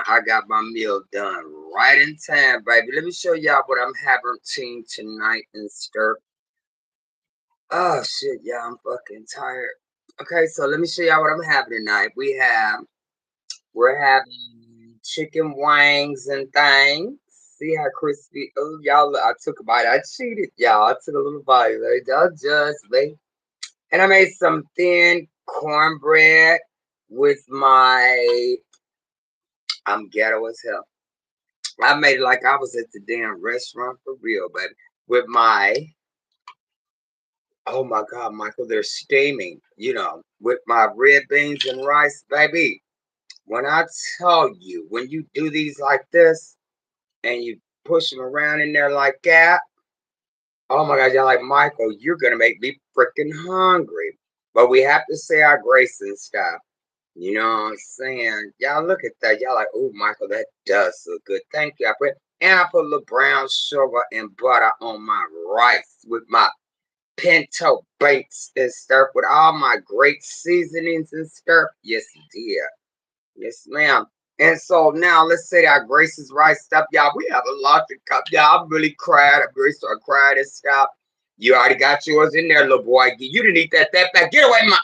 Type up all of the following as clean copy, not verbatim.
I got my meal done right in time, baby. Let me show y'all what I'm having tonight and stir. Oh shit, yeah, I'm fucking tired. Okay, so let me show y'all what I'm having tonight. We're having chicken wings and things. See how crispy? Oh, y'all, I took a bite. I cheated, y'all. I took a little bite. Like, y'all just me. And I made some thin cornbread with my. I'm ghetto as hell. I made it like I was at the damn restaurant for real, baby. With my, oh my God, Michael, they're steaming, with my red beans and rice, baby. When I tell you, when you do these like this and you push them around in there like that, oh my God, y'all like, Michael, you're going to make me freaking hungry. But we have to say our grace and stuff. You know what I'm saying? Y'all look at that. Y'all like, oh, Michael, that does look good. Thank you. I put a little brown sugar and butter on my rice with my pinto bakes and stuff with all my great seasonings and stuff. Yes, dear. Yes, ma'am. And so now let's say our grace is rice stuff, y'all. We have a lot to come. Y'all really cried. I'm really started crying and stuff. You already got yours in there, little boy. You didn't eat that back. Get away, my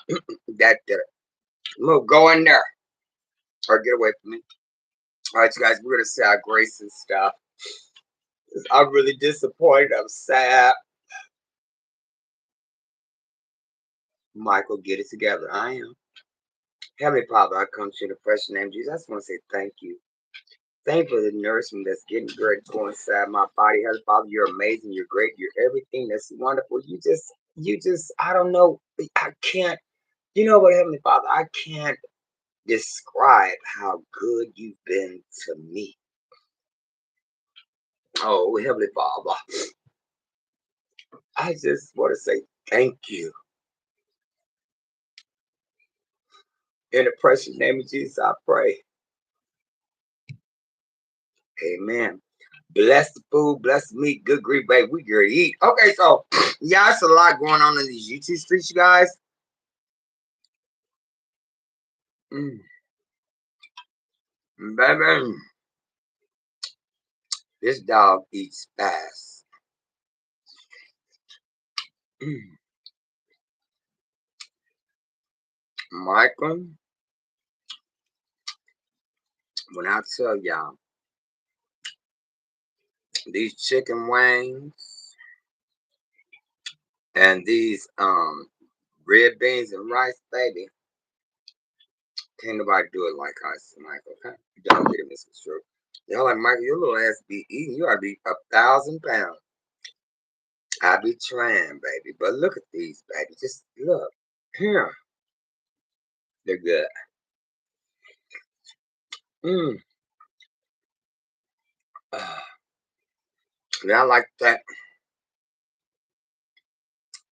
that dirt. Look, go in there. Or get away from me. All right, you guys, we're gonna say our grace and stuff. I'm really disappointed. I'm sad. Michael, get it together. I am. Heavenly Father, I come to you in the precious name of Jesus. I just want to say thank you. Thank you for the nourishment that's getting ready to go inside my body. Heavenly Father, you're amazing. You're great. You're everything that's wonderful. I don't know. I can't, you know what, Heavenly Father, I can't describe how good you've been to me. Oh, Heavenly Father, I just want to say thank you. In the precious name of Jesus, I pray. Amen. Bless the food, bless the meat, good grief, baby. We gonna eat. Okay, so yeah, it's a lot going on in these YouTube streets, you guys. Mm, baby, this dog eats fast. Mm, Michael, when I tell y'all these chicken wings and these red beans and rice, baby, can't nobody do it like us, Michael. Okay, don't get it misconstrued. Y'all like Michael, your little ass be eating. You ought to be 1,000 pounds. I be trying, baby. But look at these, baby. Just look. Here. They're good. Mm. Yeah, I like that.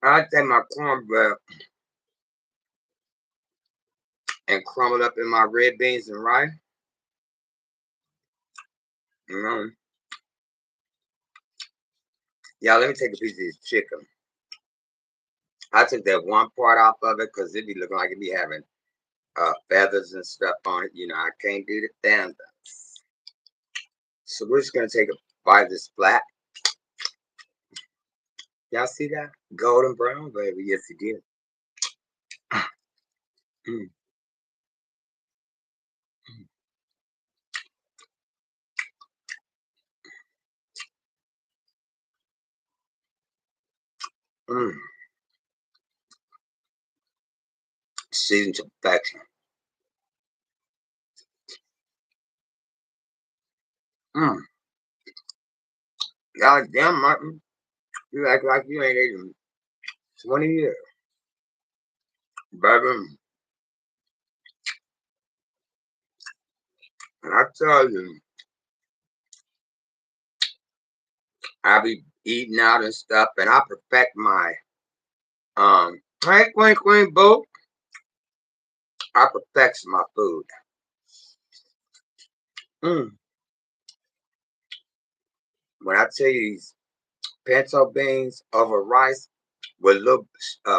I take my cornbread and crumble it up in my red beans and rice. You know. Y'all, let me take a piece of this chicken. I took that one part off of it because it be looking like it be having feathers and stuff on it. You know, I can't do the feathers. So we're just going to take a bite of this flat. Y'all see that? Golden brown, baby. Yes, it did. Mm. Mm. Seasoned to perfection. Mm. God damn, Martin. You act like you ain't eaten 20 years. Baby, and I tell you, I be eating out and stuff, and I perfect my queen boo. I perfect my food. Mm. When I tell you these pinto beans over rice with little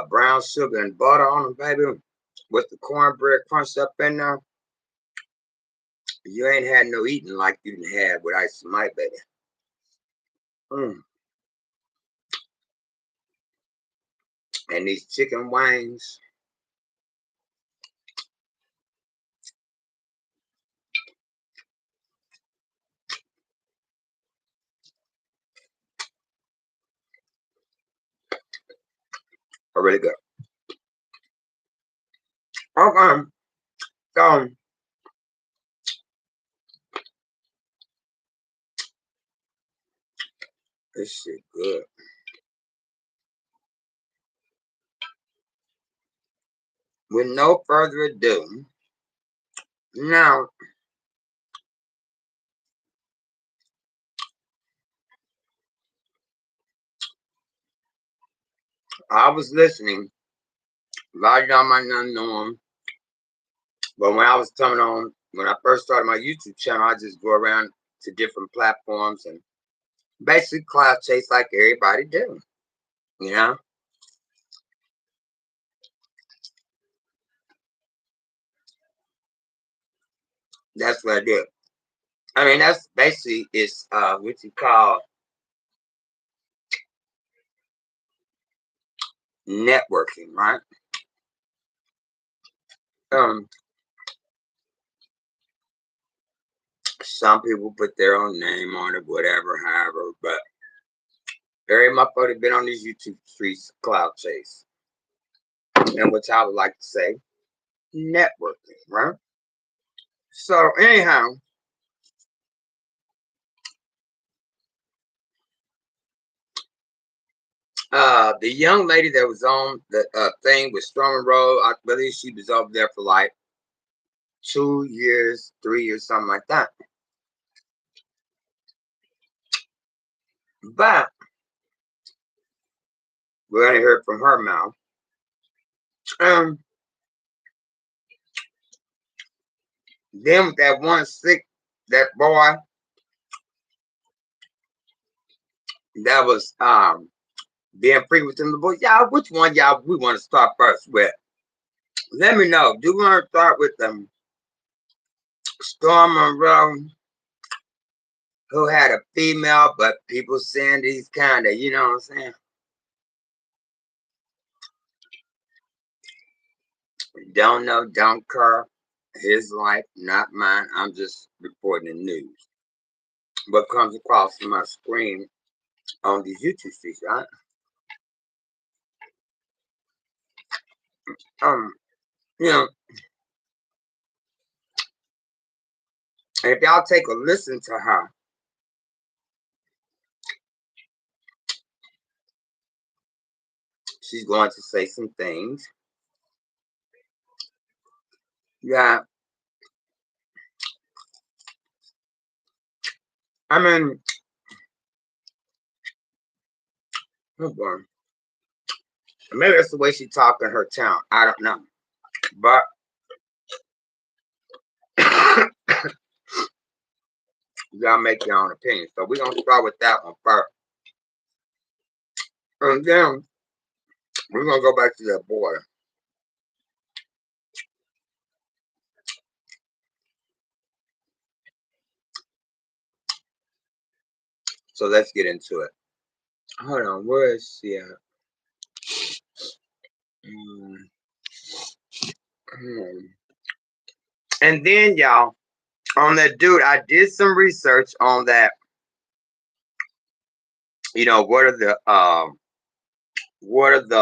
brown sugar and butter on them, baby, with the cornbread crunched up in there, You ain't had no eating like you done had with Ice My Baby. Mm. And these chicken wings. Are really good. Okay. So this shit good. With no further ado, now I was listening. A lot of y'all might not know them, but when I was coming on, when I first started my YouTube channel, I just go around to different platforms and basically cloud chase like everybody do. You know, that's what I did. I mean, that's basically it's what you call networking, right? Um, some people put their own name on it, whatever, however, but every motherfucker been on these YouTube streets, cloud chase, and which I would like to say, networking, right? So anyhow, the young lady that was on the thing with Storm and Road, I believe she was over there for like 2 years, 3 years, something like that. But we're gonna hear it from her mouth. Um, then with that one sick, that boy that was being frequent in the book. Y'all, which one y'all we want to start first with? Let me know. Do we want to start with them Storm Monroe, who had a female, but people saying these kind of, you know what I'm saying? Don't know, don't care. His life, not mine. I'm just reporting the news. What comes across my screen on these YouTube streets, right? Um, you know, and if y'all take a listen to her, she's going to say some things. Yeah, I mean, oh boy, maybe that's the way she talk in her town. I don't know, but y'all make your own opinion. So we're gonna start with that one first, and then we're gonna go back to that boy. So let's get into it. Hold on, where is she at? Mm, hmm. And then y'all, on that dude, I did some research on that. You know, what are the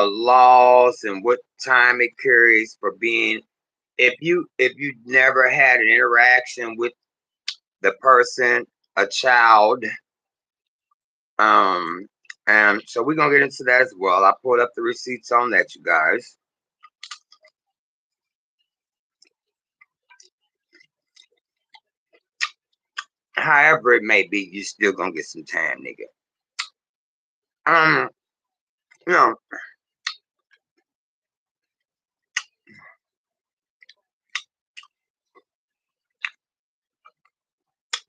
laws and what time it carries for being if you never had an interaction with the person, a child. Um, and so we're gonna get into that as well. I pulled up the receipts on that, you guys. However it may be, you still gonna get some time, nigga. Um, you know,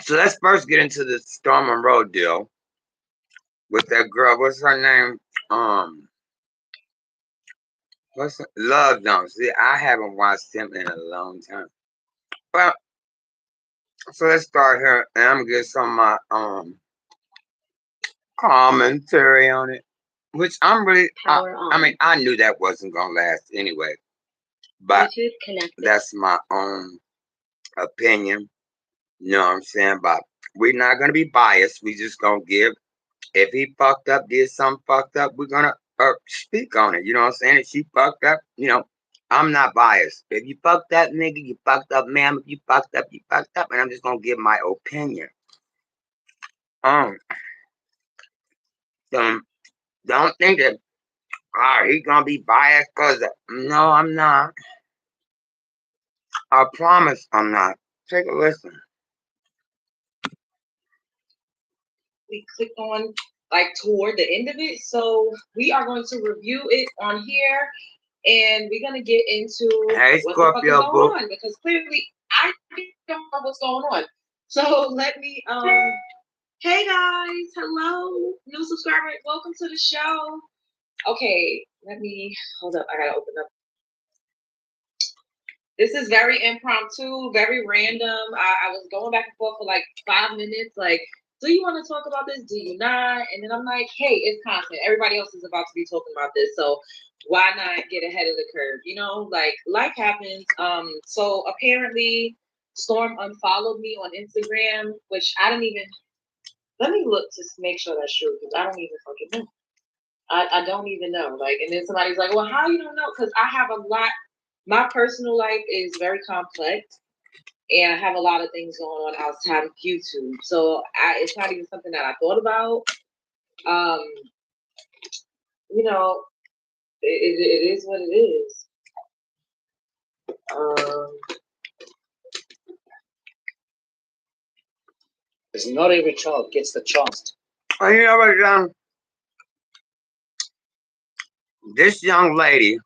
so let's first get into the Storm Monroe deal with that girl. What's her name? Um, Love Jones. See, I haven't watched him in a long time. Well, So let's start here, and I'm gonna get some of my commentary on it, which I'm really. I mean, I knew that wasn't gonna last anyway, but that's my own opinion. You know what I'm saying? But we're not gonna be biased. We just gonna give. If he fucked up, did something fucked up, we're gonna speak on it. You know what I'm saying? If she fucked up, I'm not biased. If you fucked up, nigga, you fucked up, ma'am. If you fucked up, you fucked up, and I'm just gonna give my opinion. Um, um don't think that he gonna be biased because no, I'm not. I promise I'm not. Take a listen. We clicked on like toward the end of it, so we are going to review it on here, and we're gonna get into what the fuck is going on, because clearly I don't know what's going on. So let me hey guys, hello, new subscriber, welcome to the show. Okay, let me hold up. I gotta open up. This is very impromptu, very random. I was going back and forth for like 5 minutes. Like, do you want to talk about this? Do you not? And then I'm like, hey, it's content. Everybody else is about to be talking about this, so why not get ahead of the curve? You know, like life happens. So apparently, Storm unfollowed me on Instagram, which I didn't even. Let me look to make sure that's true, because I don't even fucking know. I don't even know. Like, and then somebody's like, well, how you don't know? Because I have a lot. My personal life is very complex, and I have a lot of things going on outside of YouTube. So it's not even something that I thought about. Um, you know, it is what it is. Because not every child gets the chance. You know what, this young lady,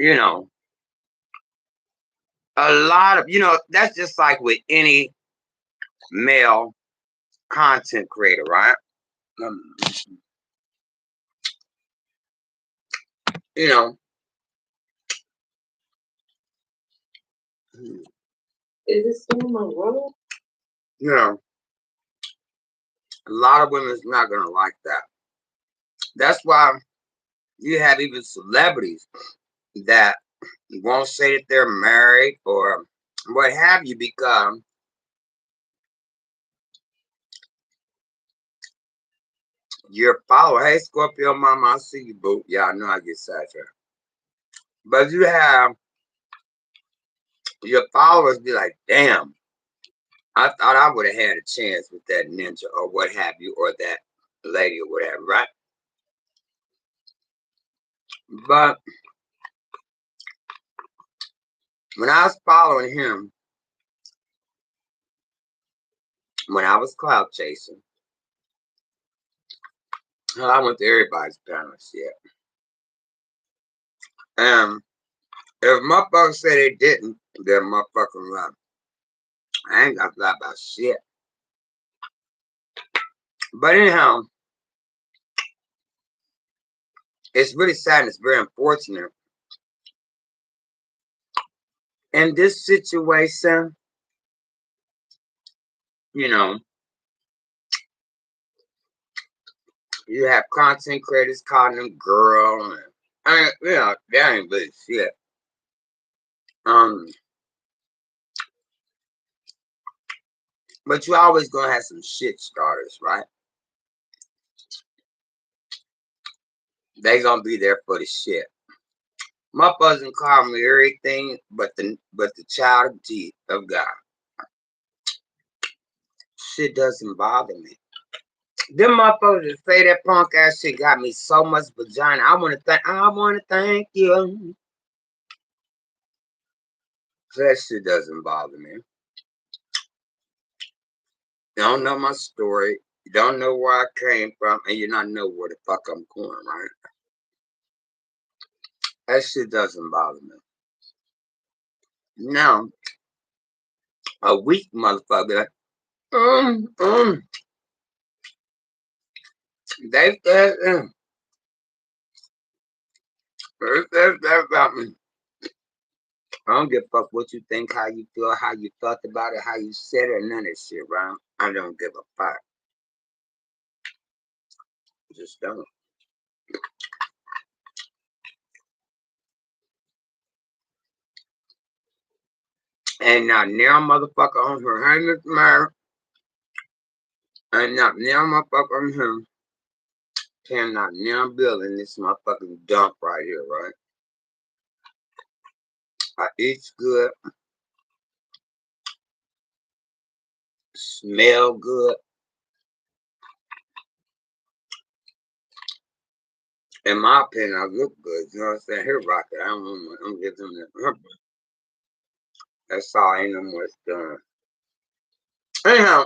a lot of, that's just like with any male content creator, right? You know, is this still MONROE? A lot of women's not gonna like that. That's why you have even celebrities that won't say that they're married or what have you, because your follower. Hey, Scorpio mama, I see you, boo. Yeah, I know I get sidetracked. But you have your followers be like, damn, I thought I would have had a chance with that ninja or what have you, or that lady or whatever, right? But when I was following him, when I was cloud chasing, I went to everybody's parents, yeah. If motherfuckers say they didn't, they're motherfucking lying. I ain't got to lie about shit. But anyhow, it's really sad and it's very unfortunate. In this situation, you have content creators calling them girl, and that ain't really shit. But you always gonna have some shit starters, right? They gonna be there for the shit. Motherfuckers can call me everything but the child of God. Shit doesn't bother me. Them motherfuckers that say that punk ass shit got me so much vagina. I wanna thank you. That shit doesn't bother me. You don't know my story. You don't know where I came from, and you not know where the fuck I'm going, right? That shit doesn't bother me. Now, a weak motherfucker, they said that about me. I don't give a fuck what you think, how you feel, how you thought about it, how you said it, none of that shit, right? I don't give a fuck. Just don't. And not now, motherfucker, on her hanging married. And not now, motherfucker, on him. Cannot now building this motherfucking dump right here, right? I eat good, smell good. In my opinion, I look good. You know what I'm saying? Here, Rocket. I don't want to give them that. That's all. Ain't no more done. Anyhow,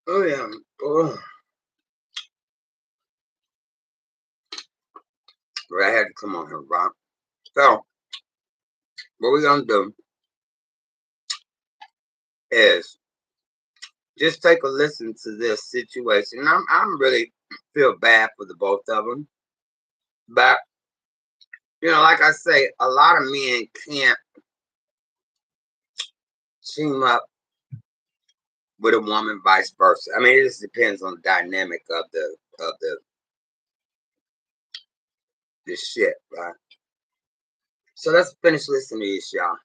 oh yeah. Oh. But I had to come on here, Rock. So, what we're gonna do is just take a listen to this situation. I'm really feel bad for the both of them, but you know, like I say, a lot of men can't team up with a woman, vice versa. I mean, it just depends on the dynamic of the shit, right? So let's finish listening to this, y'all.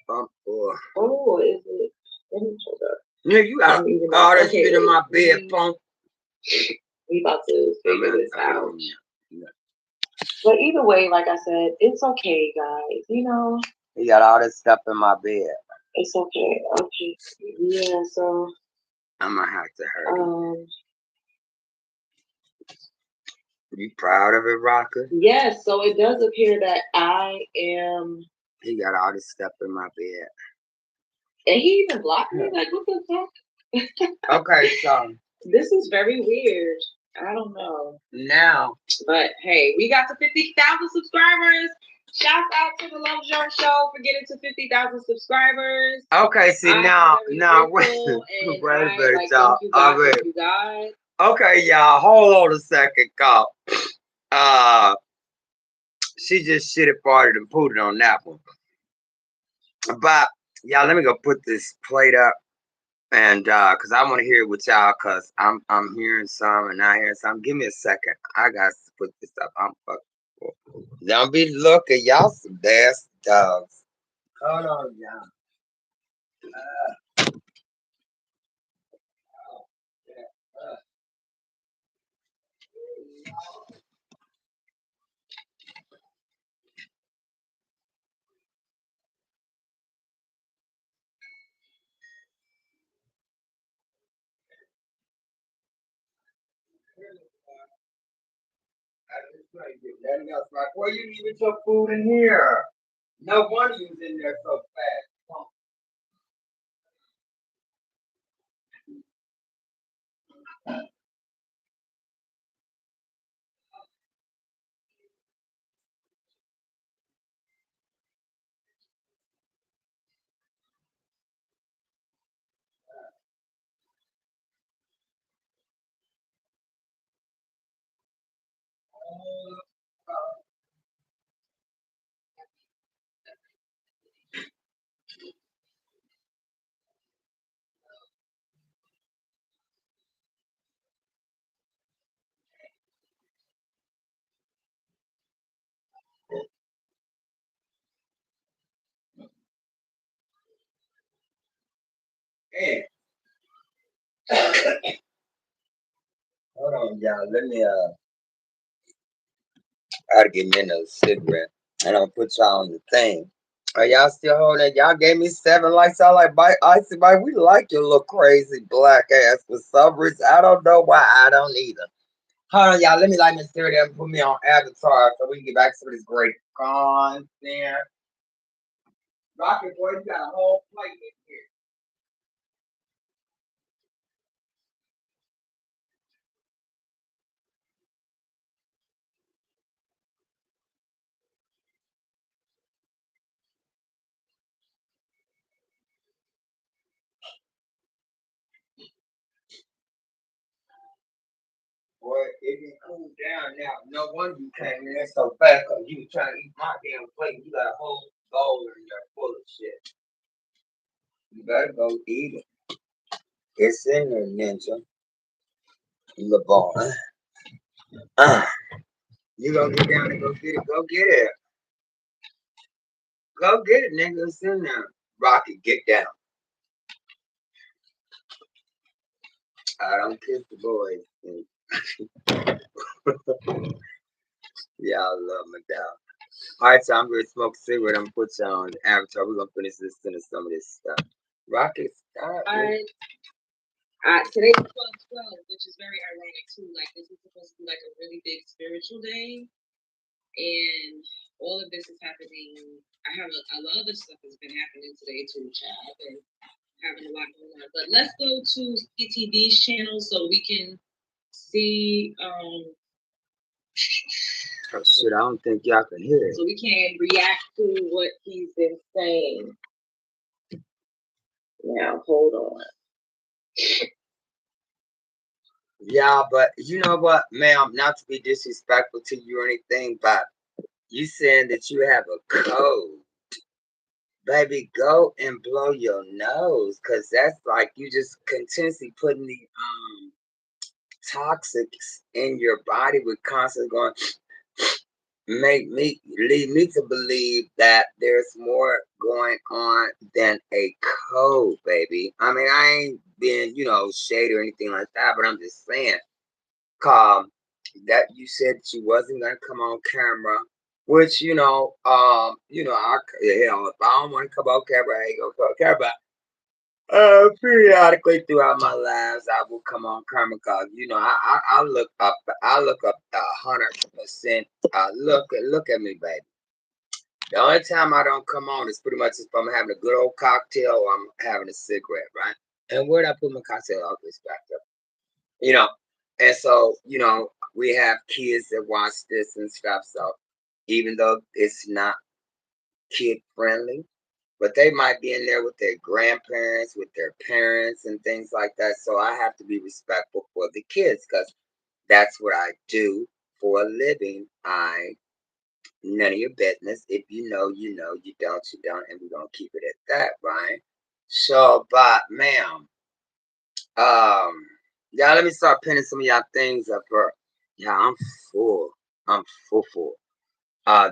Oh, is it? Let me check up. Yeah, you got all that shit in my bed, phone. We about to figure this out. But either way, like I said, it's okay, guys. You know. You got all this stuff in my bed. It's okay. Okay. Yeah. So. I'm gonna have to hurry. You proud of it, Rocker? Yes. So it does appear that I am. He got all this stuff in my bed. And he even blocked me. Like, what the fuck? Okay, so this is very weird. I don't know. Now. But hey, we got to 50,000 subscribers. Shout out to the Love Jar Show for getting to 50,000 subscribers. Okay, see now wait a minute, y'all. Thank you, God. Okay, y'all, hold on a second, call. She just shit it, farted, and pooted on that one. But y'all, let me go put this plate up, and cause I want to hear it with y'all, cause I'm hearing some and not hearing some. Give me a second. I got to put this up. I'm fucking. Don't be looking, y'all some nasty dogs. Hold on, y'all. Why you leaving your food in here? No wonder you was in there so fast. Hey. Hold on, y'all. Let me I gotta get me another cigarette. And I'll put y'all on the thing. Are y'all still holding it? Y'all gave me 7 likes. I like Icy Bite. We like your little crazy black ass for some reason. I don't know why. I don't either. Hold on, y'all. Let me like Miss Dirty and put me on Avatar so we can get back to this great content. Rocket boy, you got a whole plate in here. Boy, Boy, it can cool down now. No wonder you came in there so fast because you was trying to eat my damn plate. You got a whole bowl in there full of shit. You better go eat it. It's in there, Ninja. LeBron. You gonna get down and go get it. Go get it. Go get it, nigga. It's in there. Rocky, get down. I don't kiss the boys. Y'all love my dog. Alright, so I'm gonna smoke a cigarette. I'm gonna put you on Avatar. We're gonna finish listening to some of this stuff. Rocky, stop. Alright. Today's 12/12, which is very ironic too. Like this is supposed to be like a really big spiritual day, and all of this is happening. I have a lot of this stuff has been happening today too, child. I've been having a lot going on. But let's go to CTV's channel so we can see. Oh shit! I don't think y'all can hear it. So we can react to what he's been saying. Now hold on. Yeah, but you know what, ma'am, not to be disrespectful to you or anything, but you saying that you have a cold. Baby, go and blow your nose, cause that's like you just continuously putting the toxics in your body with constantly going lead me to believe that there's more going on than a cold, baby. I mean, I ain't been, shady or anything like that, but I'm just saying, that you said that you wasn't gonna come on camera, which hell, if I don't want to come on camera, I ain't gonna come on camera. Periodically throughout my lives, I will come on camera because I look up, 100%. Look at me, baby. The only time I don't come on is pretty much if I'm having a good old cocktail or I'm having a cigarette, right? And where'd I put my cocktail? Always back up, And so we have kids that watch this and stuff. So even though it's not kid friendly, but they might be in there with their grandparents, with their parents, and things like that. So I have to be respectful for the kids because that's what I do for a living. None of your business. If you know, you know. You don't, you don't. And we're going to keep it at that, right? So, but, ma'am, y'all, let me start pinning some of y'all things up here. Yeah, I'm full. I'm full.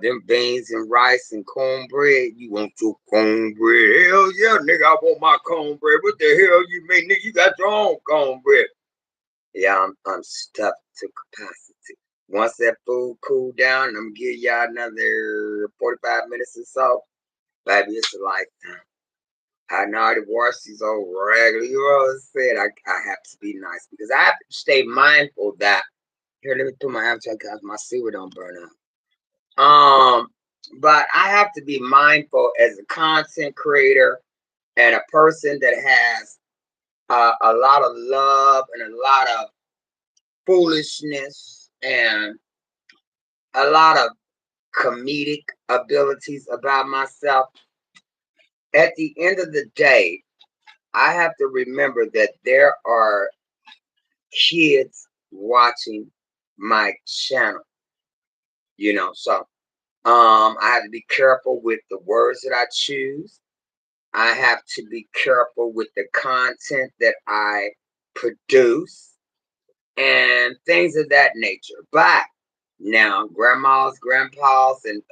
Them beans and rice and cornbread. You want your cornbread? Hell yeah, nigga, I want my cornbread. What the hell you mean, nigga? You got your own cornbread. Yeah, I'm stuffed to capacity. Once that food cool down, I'm gonna give y'all another 45 minutes or so. Baby, it's a lifetime. I know how to wash these old regular. You know what I said? I have to be nice because I have to stay mindful that. Here, let me put my avatar because my cigarette don't burn out. But I have to be mindful as a content creator and a person that has a lot of love and a lot of foolishness and a lot of comedic abilities about myself. At the end of the day, I have to remember that there are kids watching my channel, so I have to be careful with the words that I choose. I have to be careful with the content that I produce and things of that nature. But now, grandmas, grandpas, and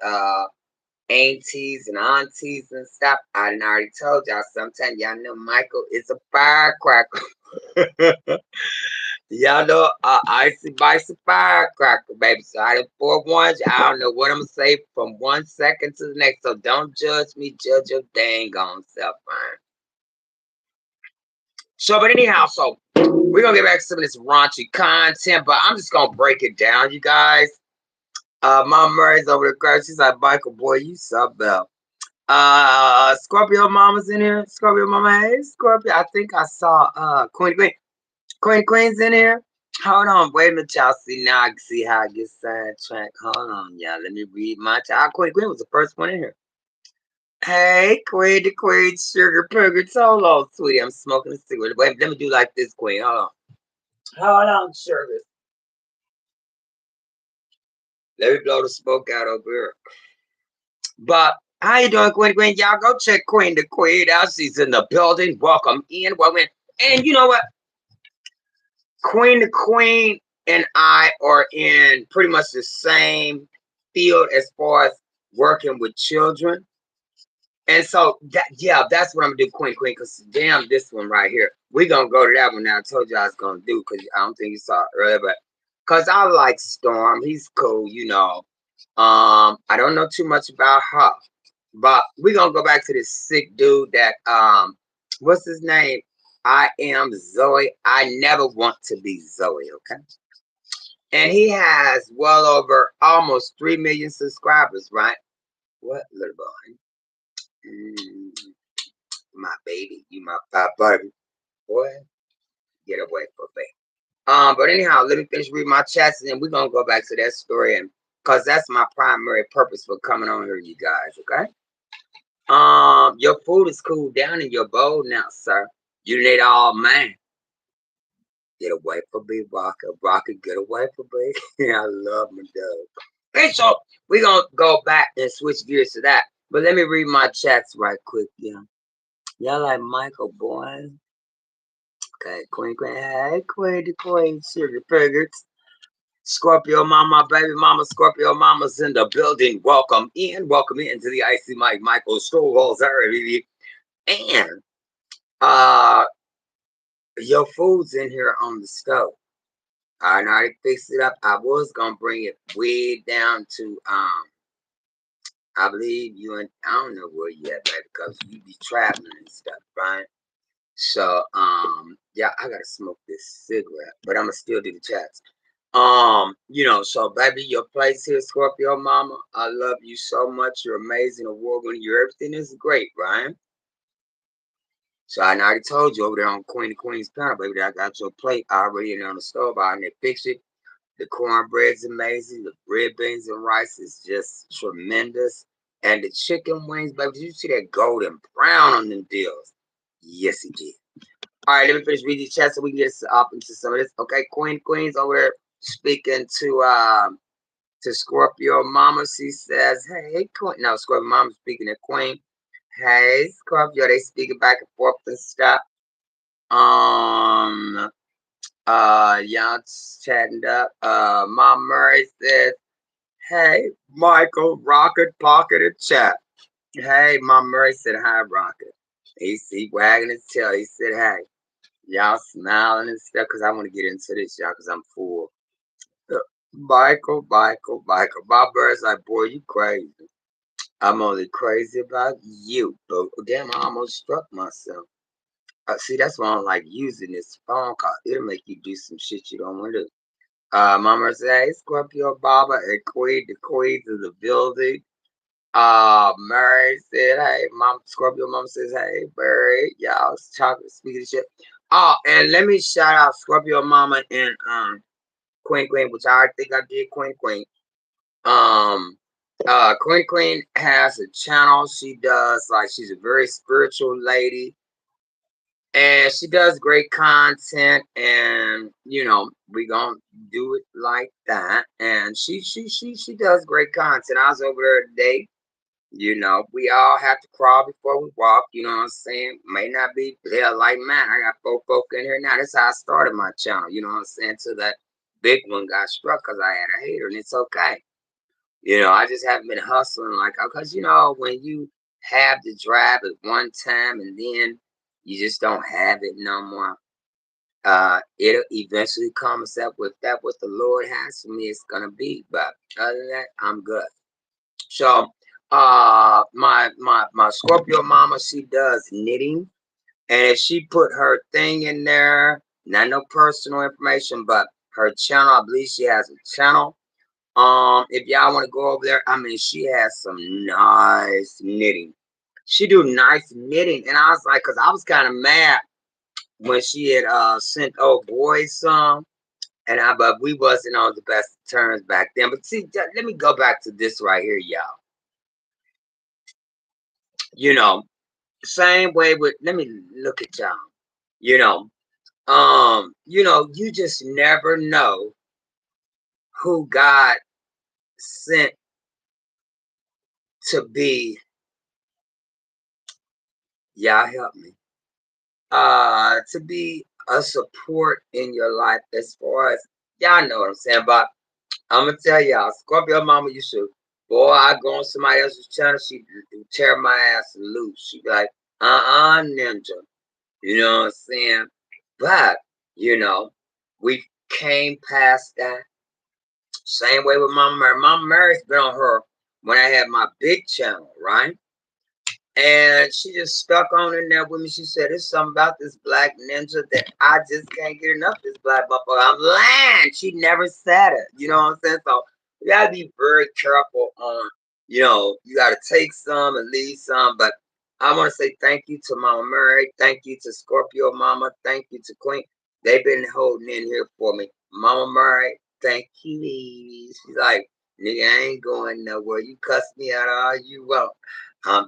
aunties and aunties and stuff, I done already told y'all sometimes. Y'all know Michael is a firecracker. Y'all know Icy Bites a firecracker, baby. So I done forewarned you. I don't know what I'm gonna say from 1 second to the next. So don't judge me. Judge your dang on self, man. So, but anyhow, so we're gonna get back to some of this raunchy content, but I'm just gonna break it down, you guys. Mom Murray's over there. She's like, Michael, boy, you sub up. Scorpio Mama's in here. Scorpio Mama, hey, Scorpio. I think I saw Queen's in here. Hold on, wait a minute, y'all. See now I can see how I get sidetracked. Hold on, y'all. Let me read my child. Queen was the first one in here. Hey, Queen, the Queen, sugar purger, solo, sweetie. I'm smoking a cigarette. Wait, let me do like this, Queen. Hold on, sugar. Let me blow the smoke out over here. But how you doing, Queen Queen? Y'all go check Queen the Queen out. She's in the building. Welcome in. Welcome in. And you know what? Queen the Queen and I are in pretty much the same field as far as working with children. And so yeah, that's what I'm gonna do, Queen Queen, because damn this one right here. We're gonna go to that one now. I told you I was gonna do because I don't think you saw it earlier, but because I like Storm, he's cool, you know. I don't know too much about her, but we're gonna go back to this sick dude that what's his name? I am Zoe. I never want to be Zoe, okay? And he has well over almost 3 million subscribers, right? What little boy? Mm, my baby, you my baby. Boy, get away from me. But anyhow, let me finish reading my chats and then we're gonna go back to that story and because that's my primary purpose for coming on here, you guys, okay? Your food is cooled down in your bowl now, sir. You need all man. Get away from me, Rocket. Rocket, get away from me. I love my dog. Okay, so we're gonna go back and switch gears to that. But let me read my chats right quick, yeah. Y'all like Michael boy. Okay, Queen Queen. Hey, Queen the Queen, Sugar Figures. Scorpio Mama, baby mama, Scorpio Mama's in the building. Welcome in. Welcome into the Icy Mike Michael Stovall Hour, baby. And your food's in here on the stove. I already fixed it up. I was gonna bring it way down to I believe you and I don't know where you at, baby, because you be traveling and stuff, right? So yeah, I gotta smoke this cigarette, but I'ma still do the chats. You know, so baby, your place here, Scorpio Mama. I love you so much. You're amazing, award winning. Your everything is great, right? So I already told you over there on Queen of Queens panel, baby, that I got your plate already in on the stove. I already fixed it. The cornbread's amazing. The red beans and rice is just tremendous. And the chicken wings, baby, did you see that golden brown on them deals? Yes, he did. All right, let me finish reading the chat so we can get up into some of this. Okay, Queens over there speaking to Scorpio Mama. She says, "Hey, Queen." No, Scorpio Mama speaking to Queen. Hey, Scorpio. They speaking back and forth and stuff. Um, y'all chatting up. Mom Murray says, "Hey, Michael, Rocket, Pocket, and chat." Hey, Mom Murray said, "Hi, Rocket." He wagging his tail. He said, "Hey." Y'all smiling and stuff because I want to get into this, y'all, because I'm full. Michael. My bird's like, boy, you crazy. I'm only crazy about you. But damn, I almost struck myself. See, that's why I don't like using this phone call. It'll make you do some shit you don't want to do. Mama said, hey, Scorpio Baba and Queen, the Queens of the building. Mary said, hey, Mom, Scorpio Mama says, hey, Mary, y'all chocolate speaking of shit. Oh, and let me shout out Scorpio Mama and Queen, which I think I did Queen. Queen has a channel. She does like she's a very spiritual lady. And she does great content, and you know we gonna do it like that. And she does great content. I was over there today. You know, we all have to crawl before we walk. You know what I'm saying? May not be there like man. I got 4 folk in here now. That's how I started my channel. You know what I'm saying? Till that big one got struck because I had a hater, and it's okay. You know, I just haven't been hustling like because you know when you have the drive at one time and then you just don't have it no more. It'll eventually comes up with that what the Lord has for me it's gonna be. But other than that, I'm good. So my Scorpio mama, she does knitting and she put her thing in there, not no personal information, but her channel, I believe she has a channel. If y'all want to go over there, I mean, she has some nice knitting. She do nice knitting, and I was like, cause I was kind of mad when she had sent old boy some, and but we wasn't on the best terms back then. But see, let me go back to this right here, y'all. You know, same way with. Let me look at y'all. You know, you just never know who God sent to be, y'all help me, to be a support in your life as far as, y'all know what I'm saying, but I'm gonna tell y'all, Scorpio mama, you should, boy, I go on somebody else's channel, she tear my ass loose. She be like, ninja. You know what I'm saying? But, you know, we came past that. Same way with Mama Mary. Mama Mary's been on her when I had my big channel, right? And she just stuck on in there with me. She said, "There's something about this black ninja that I just can't get enough of this black motherfucker." I'm lying. She never said it. You know what I'm saying? So you gotta be very careful on, you know, you gotta take some and leave some. But I want to say thank you to Mama Mary. Thank you to Scorpio Mama. Thank you to Queen. They've been holding in here for me. Mama Mary, thank you. She's like, "Nigga, I ain't going nowhere. You cuss me out all you want.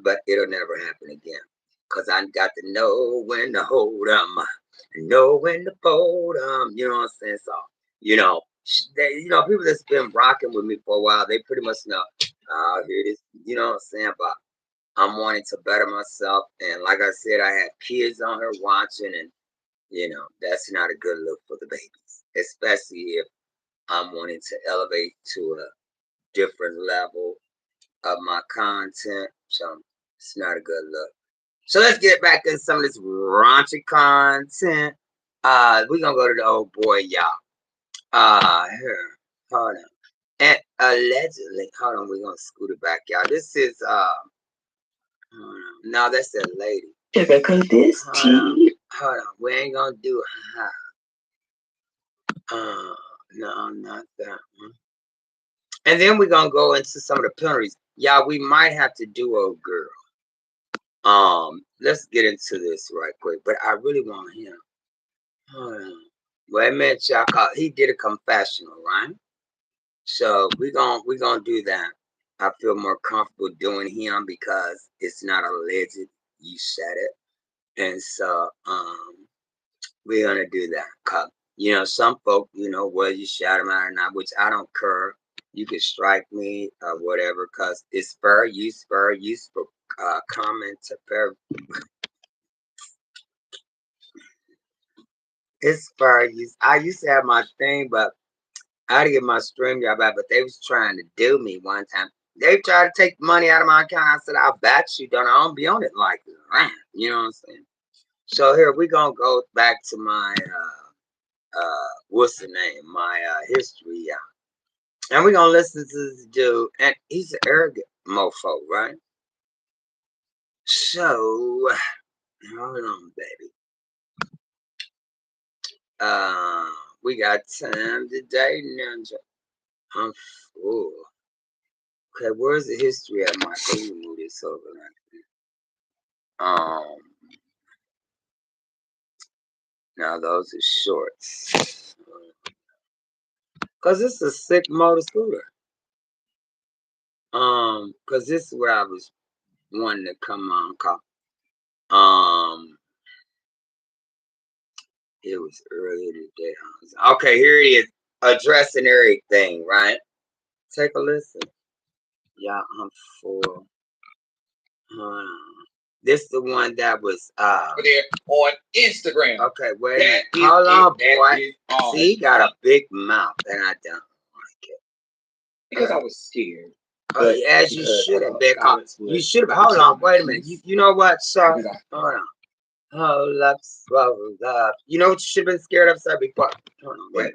But it'll never happen again. Cause I got to know when to hold 'em, know when to fold 'em. You know what I'm saying? So, you know, people that's been rocking with me for a while, they pretty much know. Oh, here it is. You know what I'm saying? But I'm wanting to better myself, and like I said, I had kids on here watching, and you know that's not a good look for the babies, especially if I'm wanting to elevate to a different level of my content. So it's not a good look. So let's get back in some of this raunchy content. We're gonna go to the old boy, y'all. Here, hold on. And allegedly, hold on, we're gonna scoot it back, y'all. This is no, that's that lady. Typical this tea. Hold on, we ain't gonna do no, not that one. And then we're gonna go into some of the penalties. Y'all, we might have to do old girl. Let's get into this right quick, but I really want him. Hold on. Wait a minute, y'all. He did a confessional, right? So we gonna do that. I feel more comfortable doing him because it's not alleged. You said it, and so we're gonna do that. Cause you know some folk, you know, whether you shout him out or not, which I don't care. You can strike me or whatever, cause it's fair use for comment to fair. It's fair use. I used to have my thing, but I had to get my stream job out, but they was trying to do me one time. They tried to take money out of my account. I said, "I'll bet you don't. I don't be on it like that." You know what I'm saying? So here we gonna go back to my what's the name? My history, yeah. And we're gonna listen to this dude, and he's an arrogant mofo, right? So hold on, baby. We got time today, Ninja. I'm full. Okay, where's the history of my thing? Move this over right. Now those are shorts. Cause this is a sick motor scooter. Cause this is where I was wanting to come on. It was earlier today. Okay, here it is. Addressing everything, right? Take a listen. Yeah, I'm full. This the one that was there on Instagram. Okay, wait a minute. Hold on, boy. See, he got a big mouth, and I don't like it. Because I was scared. As you should have been. You should have. Hold on, wait a minute. You know what, sir? Hold on. Hold up. You know what you should have been scared of, sir, before? Hold on, wait.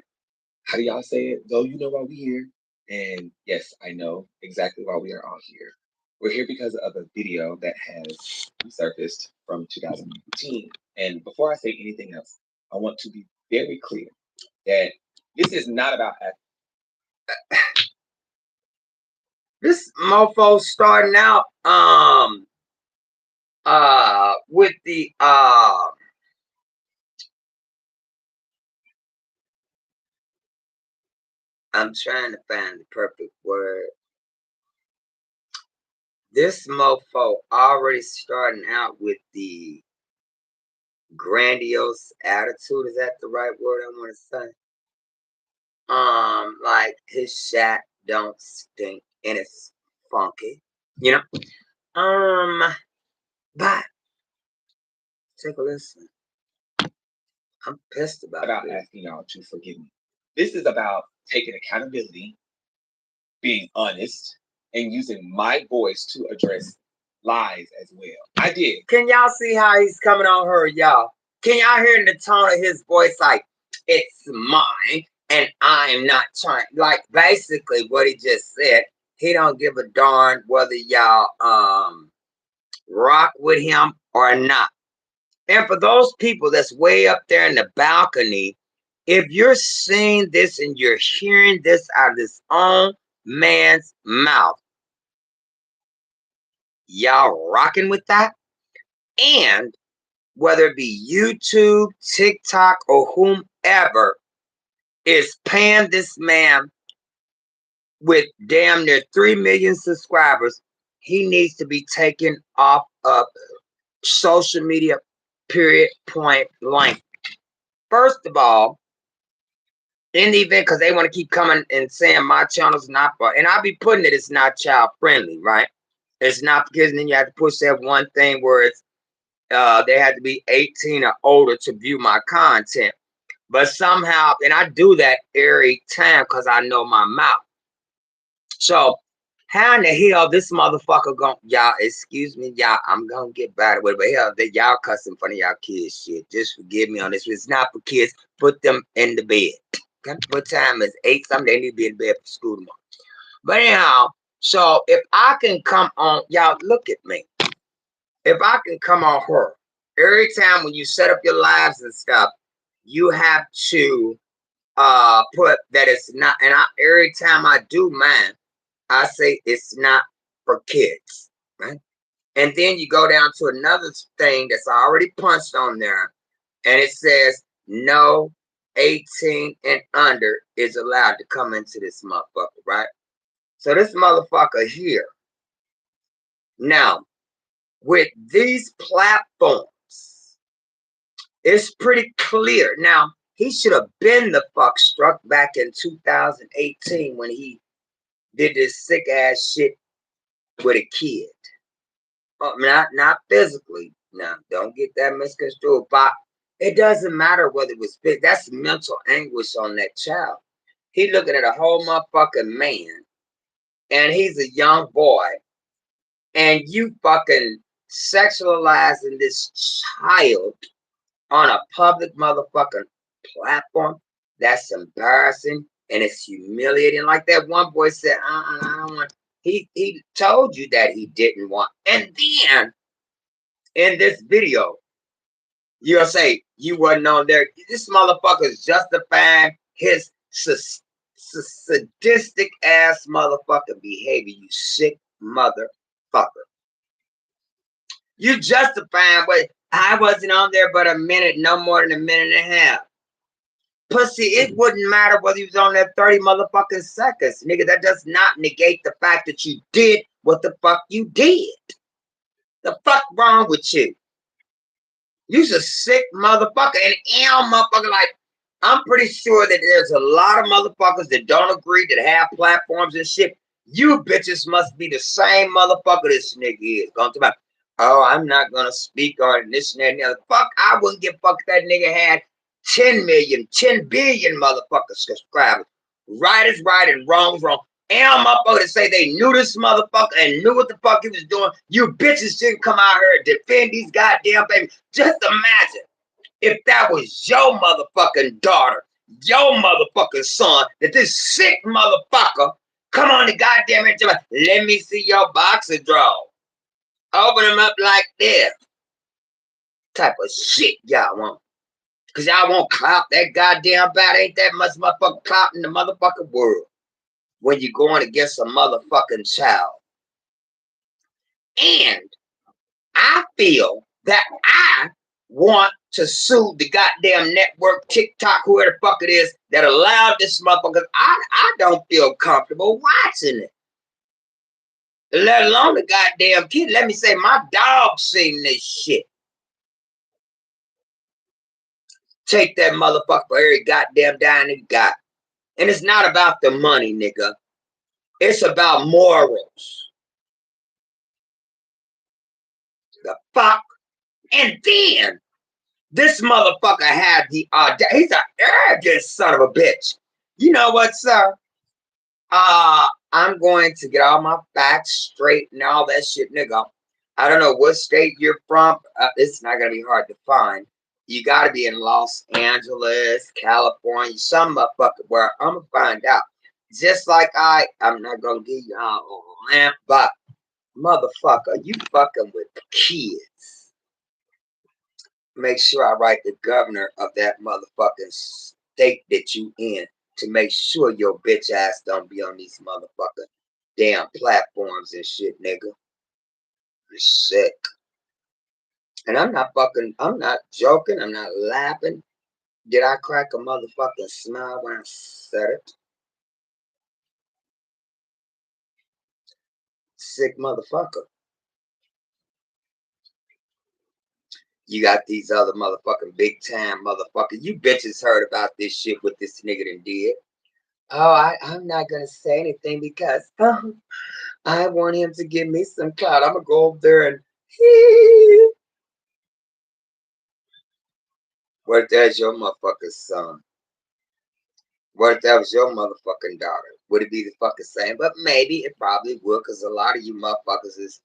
How do y'all say it? Though you know why we here. And yes, I know exactly why we are all here. We're here because of a video that has surfaced from 2019. And before I say anything else, I want to be very clear that this is not about this mofo starting out with the I'm trying to find the perfect word. This mofo already starting out with the grandiose attitude. Is that the right word I want to say? Like his Shaq don't stink and it's funky, but take a listen. I'm pissed about About this. asking y'all to forgive me. This is about taking accountability, being honest, and using my voice to address lies as well. I did. Can y'all see how he's coming on her, y'all? Can y'all hear in the tone of his voice like, it's mine and I'm not trying? Like, basically what he just said, he don't give a darn whether y'all rock with him or not. And for those people that's way up there in the balcony, if you're seeing this and you're hearing this out of this own man's mouth, y'all rocking with that? And whether it be YouTube, TikTok, or whomever is paying this man with damn near 3 million subscribers, he needs to be taken off of social media, period, point blank. First of all, in the event, because they want to keep coming and saying my channel's not, and I'll be putting it's not child friendly, right? It's not, because then you have to push that one thing where it's they had to be 18 or older to view my content. But somehow, and I do that every time because I know my mouth. So how in the hell this motherfucker gonna, y'all, excuse me, y'all, I'm gonna get bad with it, but hell, that y'all cussing in front of y'all kids shit. Just forgive me on this. It's not for kids. Put them in the bed. Okay? What time is 8 something? They need to be in bed for school tomorrow. But anyhow, so if I can come on, y'all look at me. If I can come on her, every time when you set up your lives and stuff, you have to put that it's not, and every time I do mine, I say it's not for kids, right? And then you go down to another thing that's already punched on there, and it says no 18 and under is allowed to come into this motherfucker, right? So this motherfucker here, now, with these platforms, it's pretty clear. Now, he should have been the fuck struck back in 2018 when he did this sick ass shit with a kid. Not physically. Now, don't get that misconstrued. But it doesn't matter whether it was fit. That's mental anguish on that child. He looking at a whole motherfucking man, and he's a young boy, and you fucking sexualizing this child on a public motherfucking platform. That's embarrassing and it's humiliating. Like that one boy said, I don't want. He told you that he didn't want. And then in this video, you'll say you wasn't on there. This motherfucker's justifying his sadistic ass motherfucking behavior. You sick motherfucker. You justifying what I wasn't on there but a minute, no more than a minute and a half. Pussy, it wouldn't matter whether you was on there 30 motherfucking seconds. Nigga, that does not negate the fact that you did what the fuck you did. The fuck wrong with you? You's a sick motherfucker. And motherfucker, like, I'm pretty sure that there's a lot of motherfuckers that don't agree, that have platforms and shit. You bitches must be the same motherfucker this nigga is. Going to about, oh, I'm not gonna speak on this and that and the other. Fuck, I wouldn't give a fuck if that nigga had 10 million, 10 billion motherfuckers subscribers. Right is right and wrong is wrong. And motherfuckers say they knew this motherfucker and knew what the fuck he was doing. You bitches didn't come out here and defend these goddamn babies. Just imagine if that was your motherfucking daughter, your motherfucking son, that this sick motherfucker come on the goddamn internet. Let me see your boxer draw. Open them up like this. Type of shit y'all want. Cause y'all won't clout that goddamn bad. Ain't that much motherfucking clout in the motherfucking world when you're going against a motherfucking child. And I feel that I want to sue the goddamn network, TikTok, whoever the fuck it is that allowed this motherfucker. I don't feel comfortable watching it. Let alone the goddamn kid. Let me say my dog seen this shit. Take that motherfucker for every goddamn dime he got. And it's not about the money, nigga. It's about morals. The fuck? And then this motherfucker had the he's an arrogant son of a bitch. You know what, sir? I'm going to get all my facts straight and all that shit, nigga. I don't know what state you're from. It's not gonna be hard to find. You gotta be in Los Angeles, California, some motherfucker where I'm gonna find out. Just like I'm not gonna give you all lamp, but motherfucker, you fucking with kids. Make sure I write the governor of that motherfucking state that you in to make sure your bitch ass don't be on these motherfucking damn platforms and shit, nigga. You're sick. And I'm not joking, I'm not laughing. Did I crack a motherfucking smile when I said it? Sick motherfucker. You got these other motherfucking big time motherfuckers. You bitches heard about this shit what this nigga done did. Oh, I'm not gonna say anything because I want him to give me some clout. I'm gonna go over there and what if that's your motherfucking son? What if that was your motherfucking daughter? Would it be the fucking same? But maybe it probably would, because a lot of you motherfuckers is,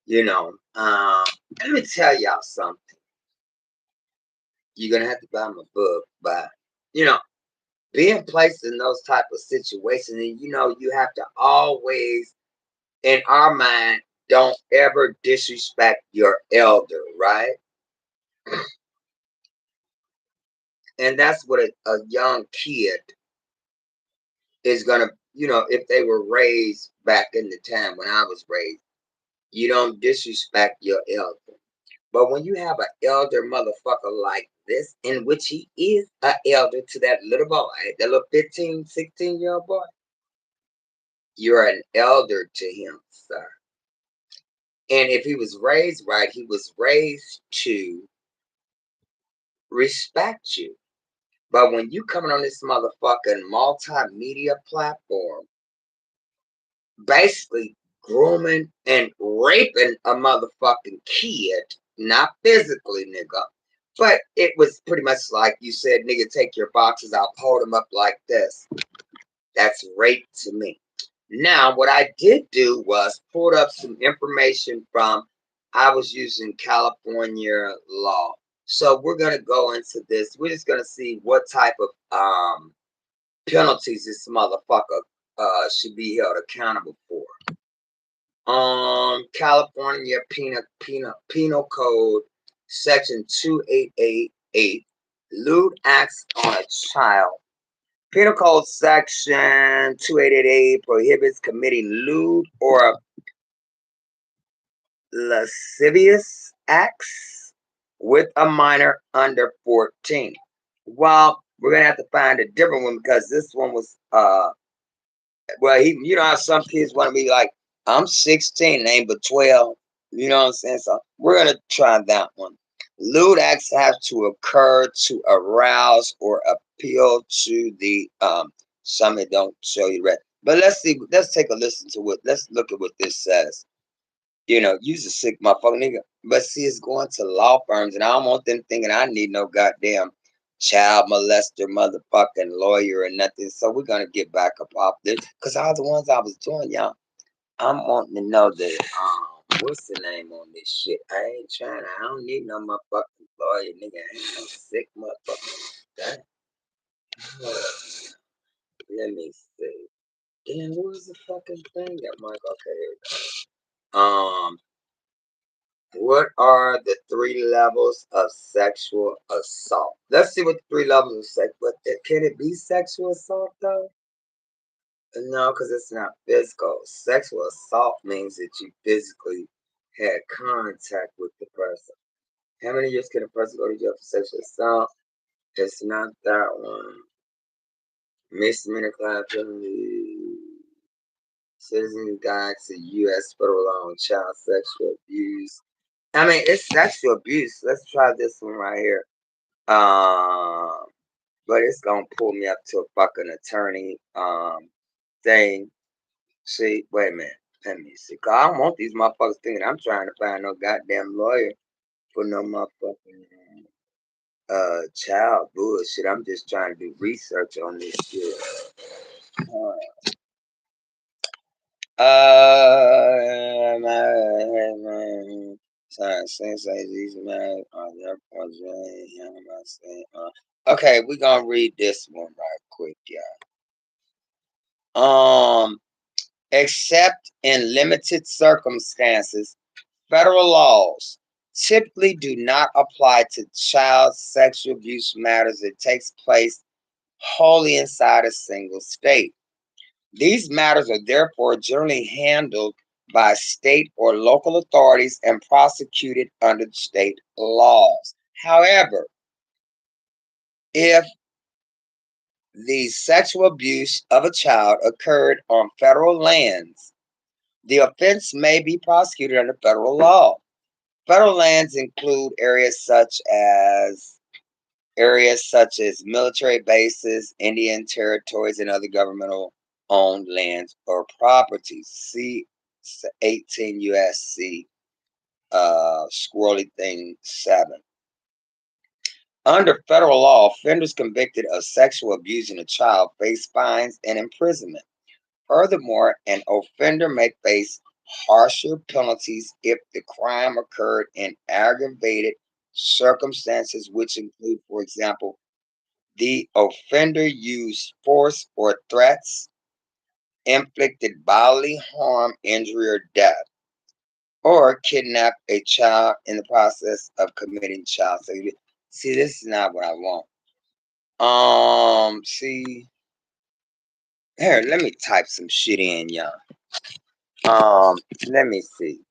let me tell y'all something. You're gonna have to buy my book, but being placed in those type of situations, and you have to always, in our mind, don't ever disrespect your elder, right? And that's what a young kid is gonna, if they were raised back in the time when I was raised, you don't disrespect your elder. But when you have an elder motherfucker like this, in which he is an elder to that little boy, that little 15, 16-year-old boy, you're an elder to him, sir. And if he was raised right, he was raised to respect you. But when you coming on this motherfucking multimedia platform, basically grooming and raping a motherfucking kid, not physically, nigga, but it was pretty much like you said, nigga, take your boxes, I'll hold them up like this. That's rape to me. Now, what I did do was pulled up some information from, I was using California law. So we're going to go into this. We're just going to see what type of penalties this motherfucker should be held accountable for. California Penal Code Section 2888, lewd acts on a child. Penal Code Section 2888 prohibits committing lewd or lascivious acts with a minor under 14. Well, we're gonna have to find a different one because this one was well, how some kids want to be like, I'm 16, ain't but 12. You know what I'm saying? So we're gonna try that one. Lewd acts have to occur to arouse or appeal to the some that don't show you red. But let's see, let's take a listen to let's look at what this says. You's a sick motherfucker, nigga. But see, it's going to law firms, and I don't want them thinking I need no goddamn child molester motherfucking lawyer or nothing. So we're gonna get back up off this, because all the ones I was doing, y'all, I'm wanting to know the what's the name on this shit. I don't need no motherfucking lawyer, nigga. I ain't no sick motherfucker. Let me see. Damn, what was the fucking thing that Mike? Okay, here we go. What are the 3 levels of sexual assault? Let's see what the 3 levels of sex. But can it be sexual assault though? No, because it's not physical. Sexual assault means that you physically had contact with the person. How many years can a person go to jail for sexual assault? It's not that one. Misdemeanor crime penalty. Citizen Guide to U.S. Federal Law on Child Sexual Abuse. I mean, it's sexual abuse. Let's try this one right here. But it's gonna pull me up to a fucking attorney thing. See, wait a minute. Let me see. 'Cause I don't want these motherfuckers thinking I'm trying to find no goddamn lawyer for no motherfucking child bullshit. I'm just trying to do research on this shit. Okay, we're gonna read this one right quick, y'all. Except in limited circumstances, federal laws typically do not apply to child sexual abuse matters that takes place wholly inside a single state. These matters are therefore generally handled by state or local authorities and prosecuted under state laws. However, if the sexual abuse of a child occurred on federal lands, the offense may be prosecuted under federal law. Federal lands include areas such as military bases, Indian territories, and other governmental owned lands or properties. See 18 USC squirrely thing 7. Under federal law, offenders convicted of sexual abusing a child face fines and imprisonment. Furthermore, an offender may face harsher penalties if the crime occurred in aggravated circumstances, which include, for example, the offender used force or threats, inflicted bodily harm, injury, or death, or kidnapped a child in the process of committing child sexual. See, this is not what I want. See, here, let me type some shit in, y'all. Let me see,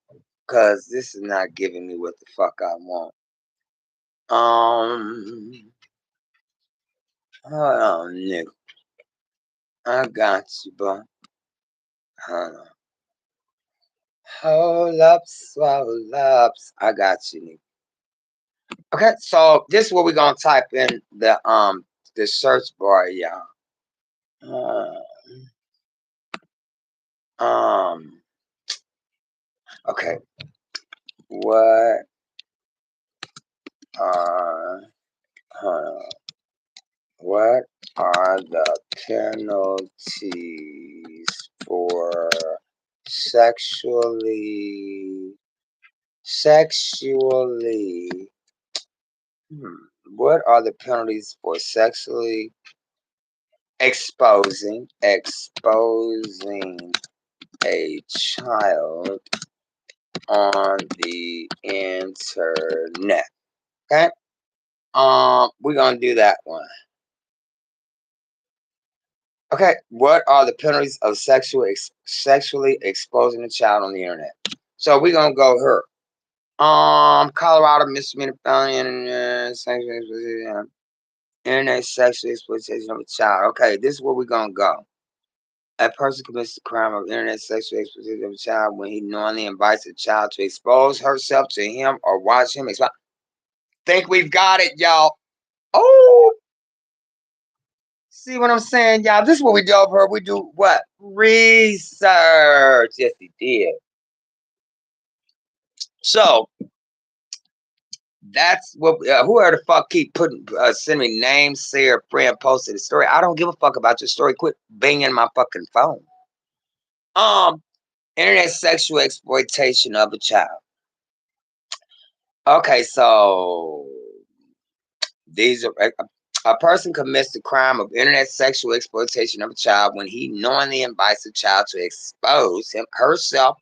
cause this is not giving me what the fuck I want. Hold on, nigga. I got you, bro. Hold on. Hold up, swallow ups. I got you, nigga. Okay, so this is what we're gonna type in the search bar, y'all. Okay. What are what are the penalties for sexually what are the penalties for sexually exposing a child on the internet? Okay. We're gonna do that one. Okay, what are the penalties of sexually exposing a child on the internet? So we're gonna go her. Colorado misdemeanor felony internet sexual exploitation of a child. Okay, this is where we're gonna go. A person commits the crime of internet sexual exploitation of a child when he knowingly invites a child to expose herself to him or watch him expose. Think we've got it, y'all. Oh, see what I'm saying, y'all? This is what we do over here. We do what? Research. Yes, he did. So that's what. Whoever the fuck keep putting sending me names, say a friend posted a story. I don't give a fuck about your story. Quit banging my fucking phone. Internet sexual exploitation of a child. Okay, so these are a person commits the crime of internet sexual exploitation of a child when he knowingly invites a child to expose herself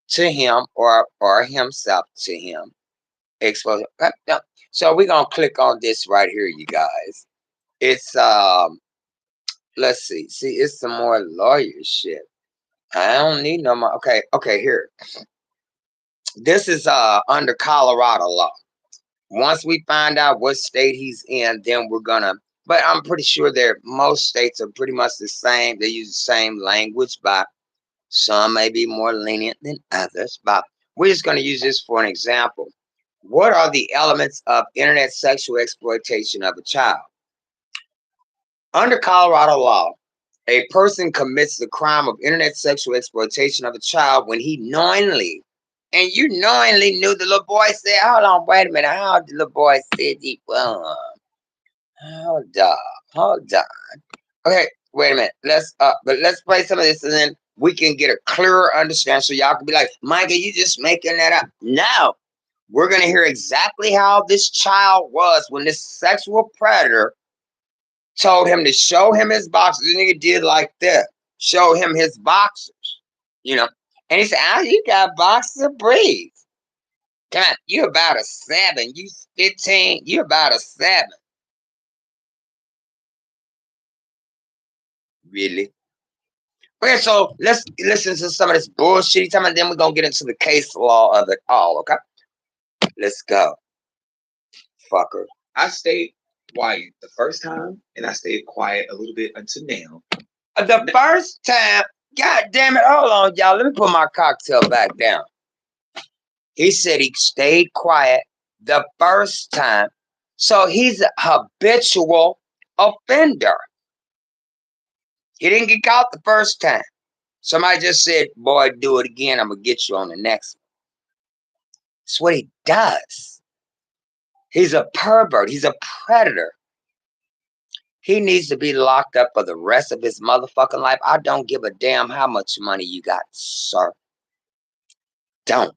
to him or himself to him. Expose. So we're gonna click on this right here, you guys. It's let's see. See, it's some more lawyer shit. I don't need no more. Okay, here. This is under Colorado law. Once we find out what state he's in, then we're gonna. But I'm pretty sure most states are pretty much the same. They use the same language, but some may be more lenient than others. But we're just gonna use this for an example. What are the elements of internet sexual exploitation of a child? Under Colorado law, A person commits the crime of internet sexual exploitation of a child when he knowingly, and you knowingly knew the little boy said, hold on, wait a minute, how old the little boy said he was? Hold on. Okay, wait a minute. Let's play some of this and then we can get a clearer understanding so y'all can be like, Micah, you just making that up. No. We're gonna hear exactly how this child was when this sexual predator told him to show him his boxers. The nigga did like that. Show him his boxers. You know. And he said, you got boxer breathe. Come on, you about a 7. You 15, you about a 7. Really? Okay, so let's listen to some of this bullshit time, and then we're gonna get into the case law of it all, okay? Let's go. Fucker. I stayed quiet the first time, and I stayed quiet a little bit until now. The first time, god damn it, hold on, y'all. Let me put my cocktail back down. He said he stayed quiet the first time. So he's a habitual offender. He didn't get caught the first time. Somebody just said, boy, do it again. I'm going to get you on the next one. That's what he does. He's a pervert. He's a predator. He needs to be locked up for the rest of his motherfucking life. I don't give a damn how much money you got, sir. Don't.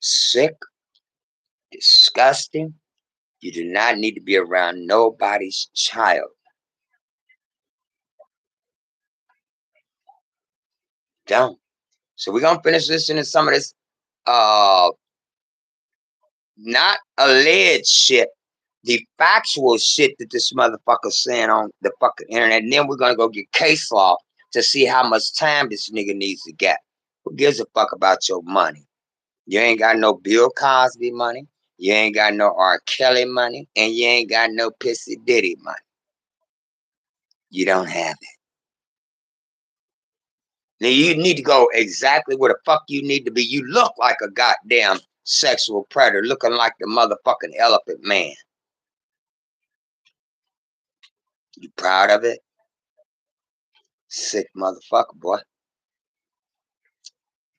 Sick. Disgusting. You do not need to be around nobody's child. Don't. So we're going to finish listening to some of this not alleged shit, the factual shit that this motherfucker's saying on the fucking internet. And then we're going to go get case law to see how much time this nigga needs to get. Who gives a fuck about your money? You ain't got no Bill Cosby money. You ain't got no R. Kelly money. And you ain't got no Pissy Diddy money. You don't have it. Now you need to go exactly where the fuck you need to be. You look like a goddamn sexual predator, looking like the motherfucking elephant man. You proud of it? Sick motherfucker, boy.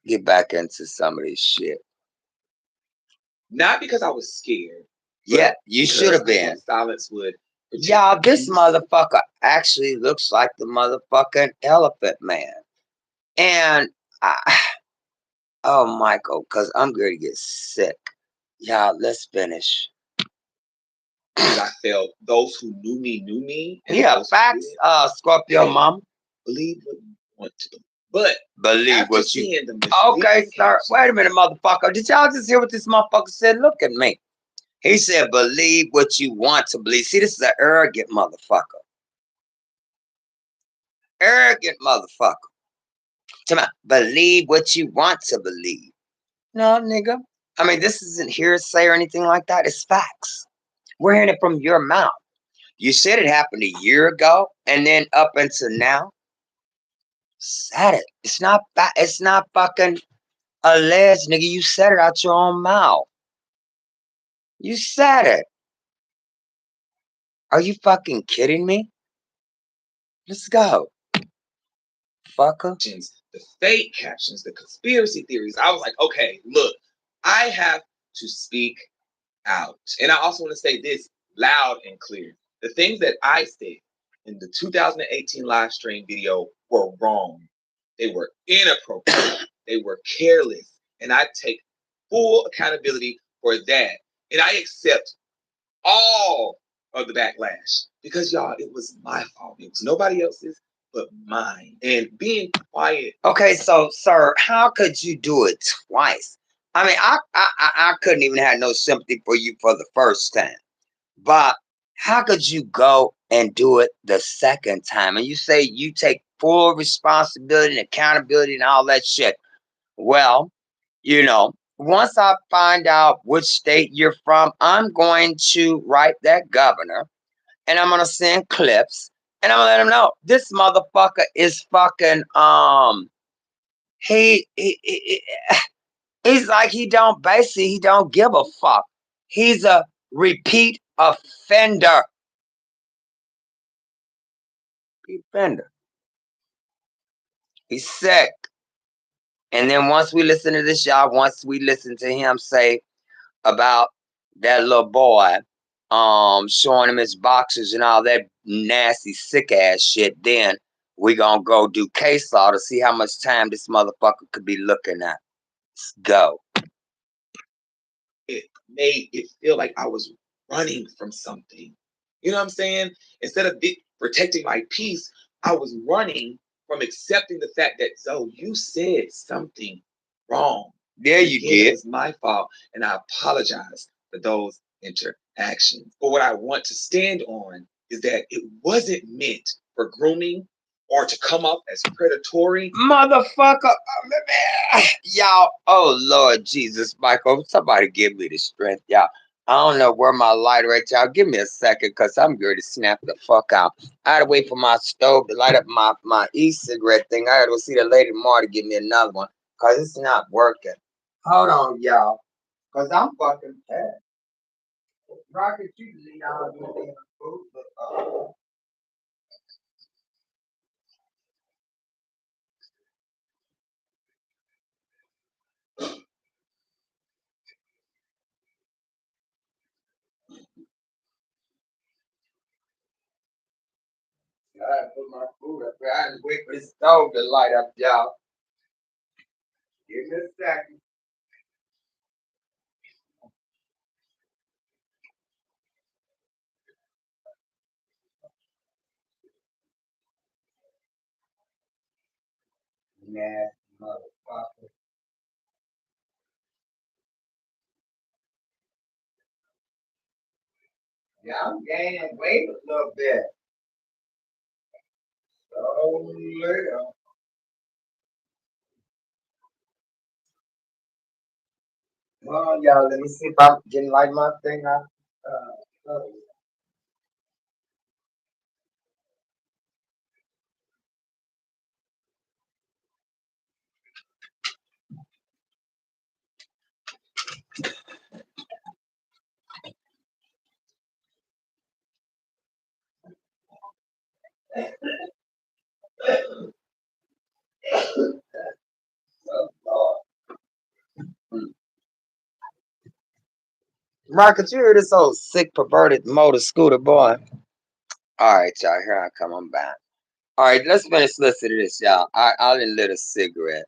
Get back into some of this shit. Not because I was scared. Yeah, you should have been. Silence would. Y'all, this motherfucker actually looks like the motherfucking elephant man. And oh, Michael, because I'm going to get sick. Y'all, let's finish. I felt those who knew me. Yeah, facts, Scorpio mom. Believe what you want to. But believe what you. Okay, sir. Wait a minute, motherfucker. Did y'all just hear what this motherfucker said? Look at me. He said, believe what you want to believe. See, this is an arrogant motherfucker. Arrogant motherfucker. Believe what you want to believe. No, nigga. I mean, this isn't hearsay or anything like that. It's facts. We're hearing it from your mouth. You said it happened a year ago, and then up until now. Said it. It's not fucking alleged, nigga. You said it out your own mouth. You said it. Are you fucking kidding me? Let's go. Fucker. The fake captions, the conspiracy theories. I was like, okay, look, I have to speak out. And I also want to say this loud and clear. The things that I said in the 2018 live stream video were wrong. They were inappropriate. They were careless. And I take full accountability for that. And I accept all of the backlash. Because, y'all, it was my fault. It was nobody else's but mine. And being quiet. Okay, so, sir, how could you do it twice? I mean, I couldn't even have no sympathy for you for the first time. But how could you go and do it the second time? And you say you take full responsibility and accountability and all that shit. Well, you know, once I find out which state you're from, I'm going to write that governor and I'm going to send clips and I'm going to let him know this motherfucker is fucking, he's like, he don't give a fuck. He's a repeat offender. He offender. He's sick. And then once we listen to this, y'all, once we listen to him say about that little boy, showing him his boxers and all that nasty, sick ass shit, then we gonna go do case law to see how much time this motherfucker could be looking at. Let's go. It made it feel like I was running from something. You know what I'm saying? Instead of protecting my peace, I was running from accepting the fact that, so you said something wrong. There you Again, it get. was my fault, and I apologize for those interactions. But what I want to stand on is that it wasn't meant for grooming or to come off as predatory. Motherfucker. Y'all, oh Lord Jesus, Michael, somebody give me the strength, y'all. I don't know where my lighter at, y'all. Give me a second, because I'm going to snap the fuck out. I had to wait for my stove to light up my e-cigarette thing. I had to go see the lady tomorrow to give me another one, because it's not working. Hold on, y'all, because I'm fucking bad. Rocket, you leave out of the food, but, I had to put my food up there. I had to wait for the stove to light up, y'all. Give me a second. Nasty motherfucker. Yeah, I'm gaining weight a little bit. So little. Come on, y'all. Let me see if I'm getting like my thing. Marcus, you hear this old sick, perverted motor scooter boy? All right, y'all. Here I come. I'm back. All right, let's finish listening to this, y'all. I didn't lit a cigarette.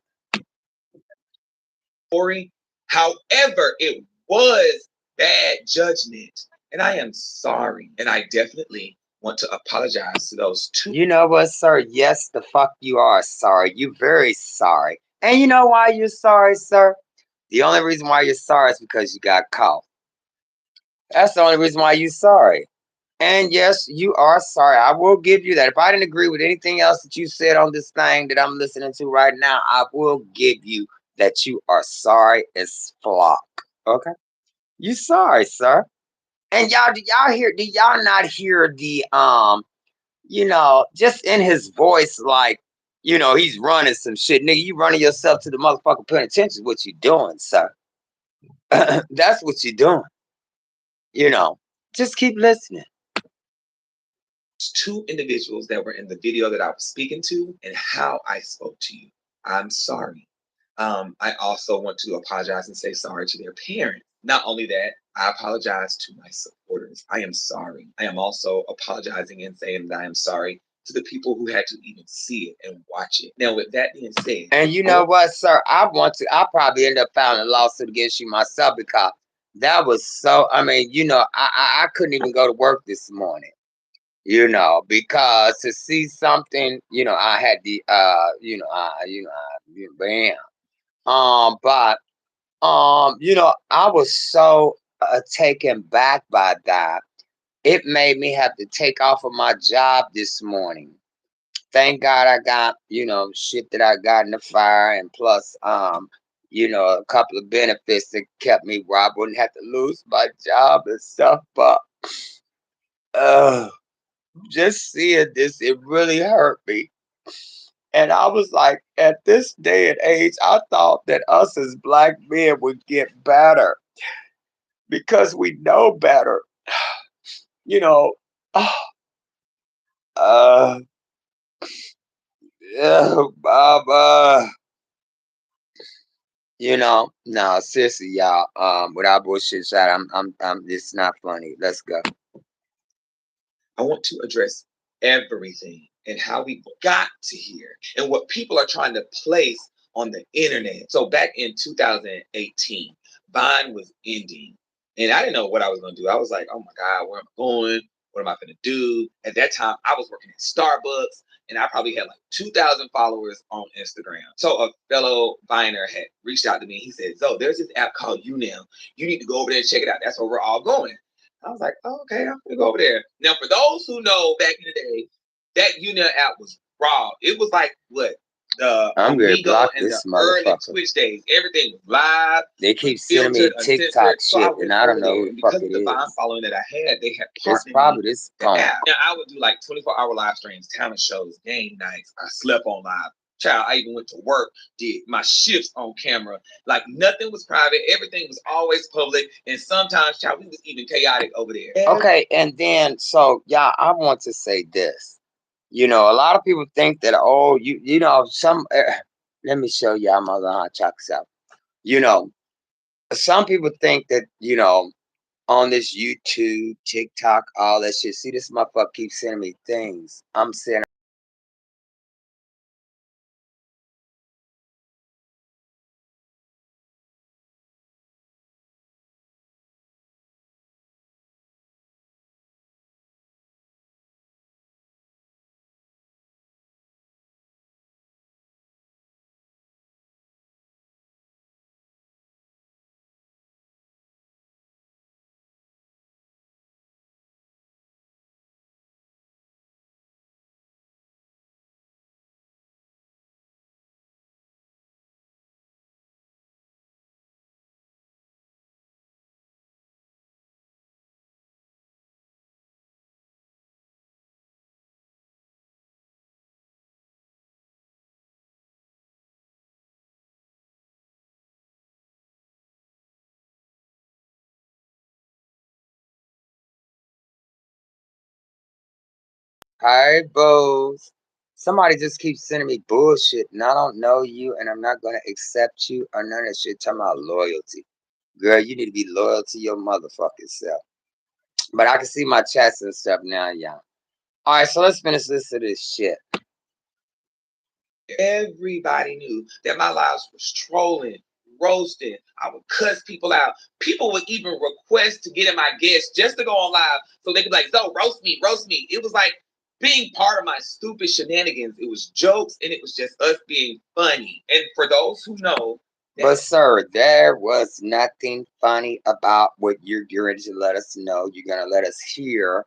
However, it was bad judgment. And I am sorry. And I definitely want to apologize to those two. You know what, sir? Yes, the fuck you are sorry. You very sorry. And you know why you're sorry, sir? The only reason why you're sorry is because you got caught. That's the only reason why you're sorry. And yes, you are sorry. I will give you that. If I didn't agree with anything else that you said on this thing that I'm listening to right now, I will give you that you are sorry as fuck. Okay? You sorry, sir. And y'all, did y'all not hear the just in his voice, like, he's running some shit. Nigga, you running yourself to the motherfucking penitentiary. What you doing, sir? That's what you doing. Just keep listening. Two individuals that were in the video that I was speaking to and how I spoke to you. I'm sorry. I also want to apologize and say sorry to their parents. Not only that, I apologize to my supporters. I am sorry. I am also apologizing and saying that I am sorry to the people who had to even see it and watch it. Now, with that being said, and you know what, sir? I probably end up filing a lawsuit against you myself, because that was so. I mean, I couldn't even go to work this morning. Because to see something, I had the, bam. But I was so taken back by that. It made me have to take off of my job this morning. Thank God I got, shit that I got in the fire, and plus, a couple of benefits that kept me where I wouldn't have to lose my job and stuff. But, just seeing this, it really hurt me. And I was like, at this day and age, I thought that us as black men would get better because we know better. you know, uh, Oh, Baba. No, seriously, y'all. Without bullshit shot, it's not funny. Let's go. I want to address everything and how we got to here and what people are trying to place on the internet. So back in 2018, Vine was ending, and I didn't know what I was going to do. I was like, oh my God, where am I going? What am I going to do? At that time, I was working at Starbucks, and I probably had like 2,000 followers on Instagram. So a fellow Viner had reached out to me. He said, "So there's this app called YouNow. You need to go over there and check it out. That's where we're all going." I was like, oh, okay, I'm gonna go over there. Now, for those who know, back in the day, that Unit app was raw. It was like what the I'm gonna Amigo block and the this early motherfucker. Twitch days. Everything was live, They keep sending me unfiltered, TikTok uncensored. So I shit, went and I don't over know there, who and the fuck because of it the Vine is. following that I had, they had It's partnered probably me this the phone. app. Now I would do like 24-hour live streams, talent shows, game nights. I slept on live. Child, I even went to work, did my shifts on camera. Like nothing was private, everything was always public, and sometimes, child, we was even chaotic over there. Okay, and then so yeah, I want to say this. A lot of people think that let me show y'all my other hot chocolates out. You know, some people think that on this YouTube, TikTok, all that shit. See, this motherfucker keeps sending me things. I'm saying. Hi, Bose. Somebody just keeps sending me bullshit, and I don't know you, and I'm not gonna accept you or none of that shit. Talking about loyalty, girl. You need to be loyal to your motherfucking self. But I can see my chats and stuff now, y'all. All right, so let's finish this to this shit. Everybody knew that my lives was trolling, roasting. I would cuss people out. People would even request to get in my guests just to go on live so they could be like, "So roast me, roast me." It was like being part of my stupid shenanigans. It was jokes and it was just us being funny. And for those who know, But sir, there was nothing funny about what you're going to let us know. You're gonna let us hear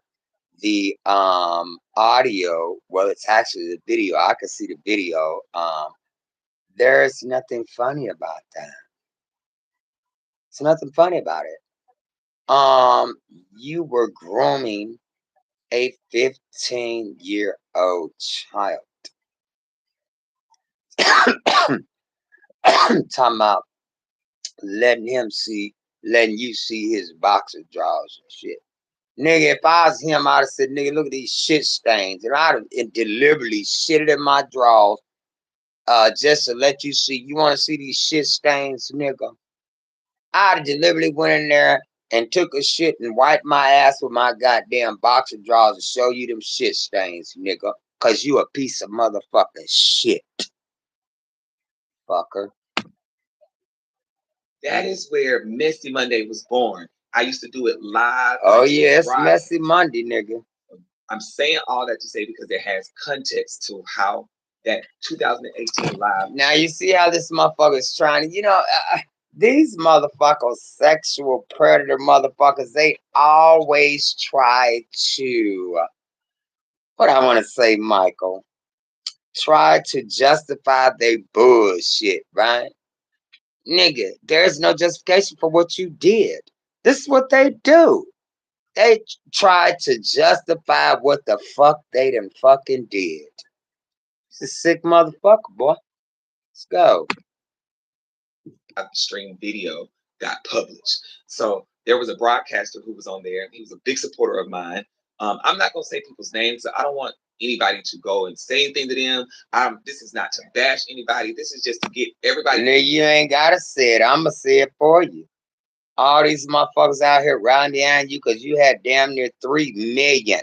the audio. Well, it's actually the video. I can see the video. There's nothing funny about that. There's nothing funny about it. You were grooming a 15-year-old child. Talking about letting you see his boxer drawers and shit. Nigga, if I was him, I'd have said, nigga, look at these shit stains. And I'd have deliberately shitted in my drawers just to let you see. You want to see these shit stains, nigga? I'd have deliberately went in there and took a shit and wiped my ass with my goddamn boxer drawers to show you them shit stains, nigga. Cause you a piece of motherfucking shit, fucker. that is where Messy Monday was born. I used to do it live. Oh yeah, it's Messy Monday, nigga. I'm saying all that to say because it has context to how that 2018 live. Now you see how this motherfucker is trying to, these motherfuckers, sexual predator motherfuckers, they always try to, what I want to say, Michael, try to justify their bullshit, right? Nigga, there's no justification for what you did. This is what they do. They try to justify what the fuck they done fucking did. It's a sick motherfucker, boy. Let's go. Stream video got published. So there was a broadcaster who was on there. He was a big supporter of mine. I'm not gonna say people's names. So I don't want anybody to go and say anything to them. This is not to bash anybody. This is just to get everybody. Nigga, you ain't gotta say it. I'ma say it for you. All these motherfuckers out here riding behind you because you had damn near 3 million,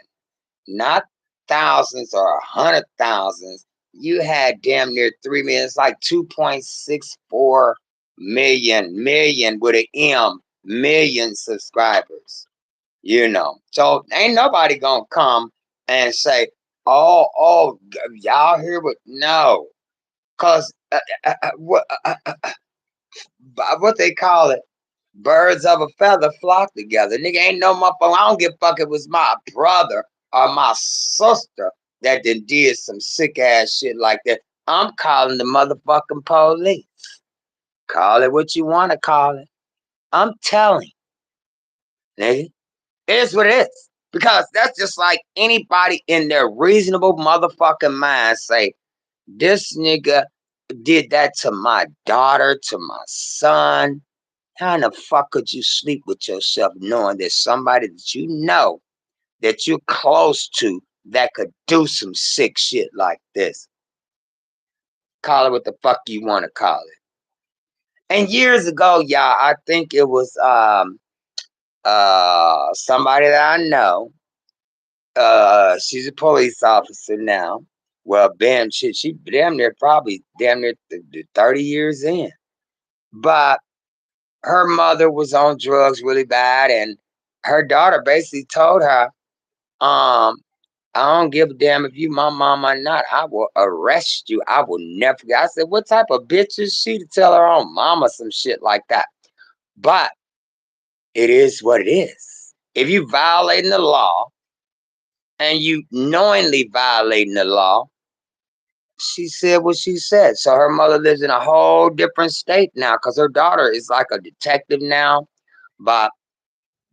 not thousands or 100,000s. You had damn near 3 million. It's like 2.64 million with an M, million subscribers. You know, so ain't nobody gonna come and say, "Oh, y'all hear what?" No, cause what they call it, birds of a feather flock together. Nigga, ain't no motherfucker. I don't give a fuck if it was my brother or my sister that did some sick ass shit like that. I'm calling the motherfucking police. Call it what you want to call it. I'm telling you, nigga. It is what it is. Because that's just like anybody in their reasonable motherfucking mind say, this nigga did that to my daughter, to my son. How in the fuck could you sleep with yourself knowing there's somebody that you know that you're close to that could do some sick shit like this? Call it what the fuck you want to call it. And years ago, y'all, I think it was somebody that I know. She's a police officer now. Well, bam, she damn near 30 years in. But her mother was on drugs really bad, and her daughter basically told her, I don't give a damn if you my mom or not. I will arrest you. I will never forget. I said, what type of bitch is she to tell her own mama some shit like that? But it is what it is. If you violating the law and you knowingly violating the law, she said what she said. So her mother lives in a whole different state now because her daughter is like a detective now. But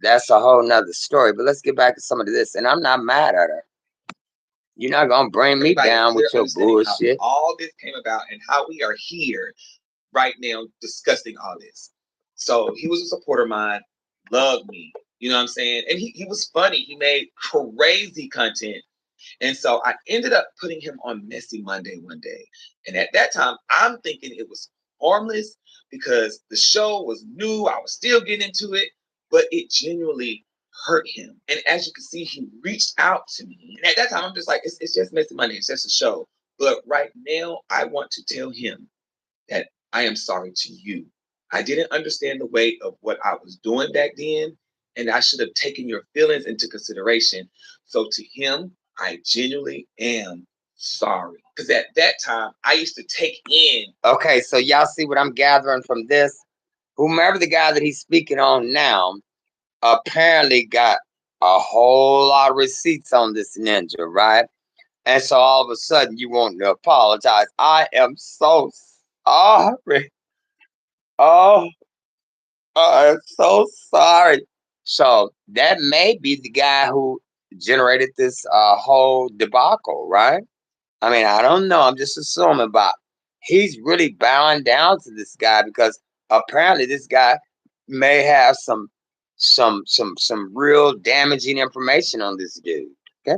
that's a whole nother story. But let's get back to some of this. And I'm not mad at her. You're not going to bring me down with your bullshit. All this came about and how we are here right now discussing all this. So he was a supporter of mine, loved me. You know what I'm saying? And he was funny. He made crazy content. And so I ended up putting him on Messy Monday one day. And at that time, I'm thinking it was harmless because the show was new. I was still getting into it, but it genuinely hurt him. And as you can see, he reached out to me. And at that time, I'm just like, it's just Messy Monday. It's just a show. But right now, I want to tell him that I am sorry to you. I didn't understand the weight of what I was doing back then, and I should have taken your feelings into consideration. So to him, I genuinely am sorry. Because at that time, I used to take in. Okay, so y'all see what I'm gathering from this? Whomever the guy that he's speaking on now apparently got a whole lot of receipts on this ninja, right? And so all of a sudden you want to apologize. I am so sorry. Oh, I'm so sorry. So that may be the guy who generated this whole debacle, right? I mean, I don't know. I'm just assuming, but he's really bowing down to this guy because apparently this guy may have some real damaging information on this dude. Okay,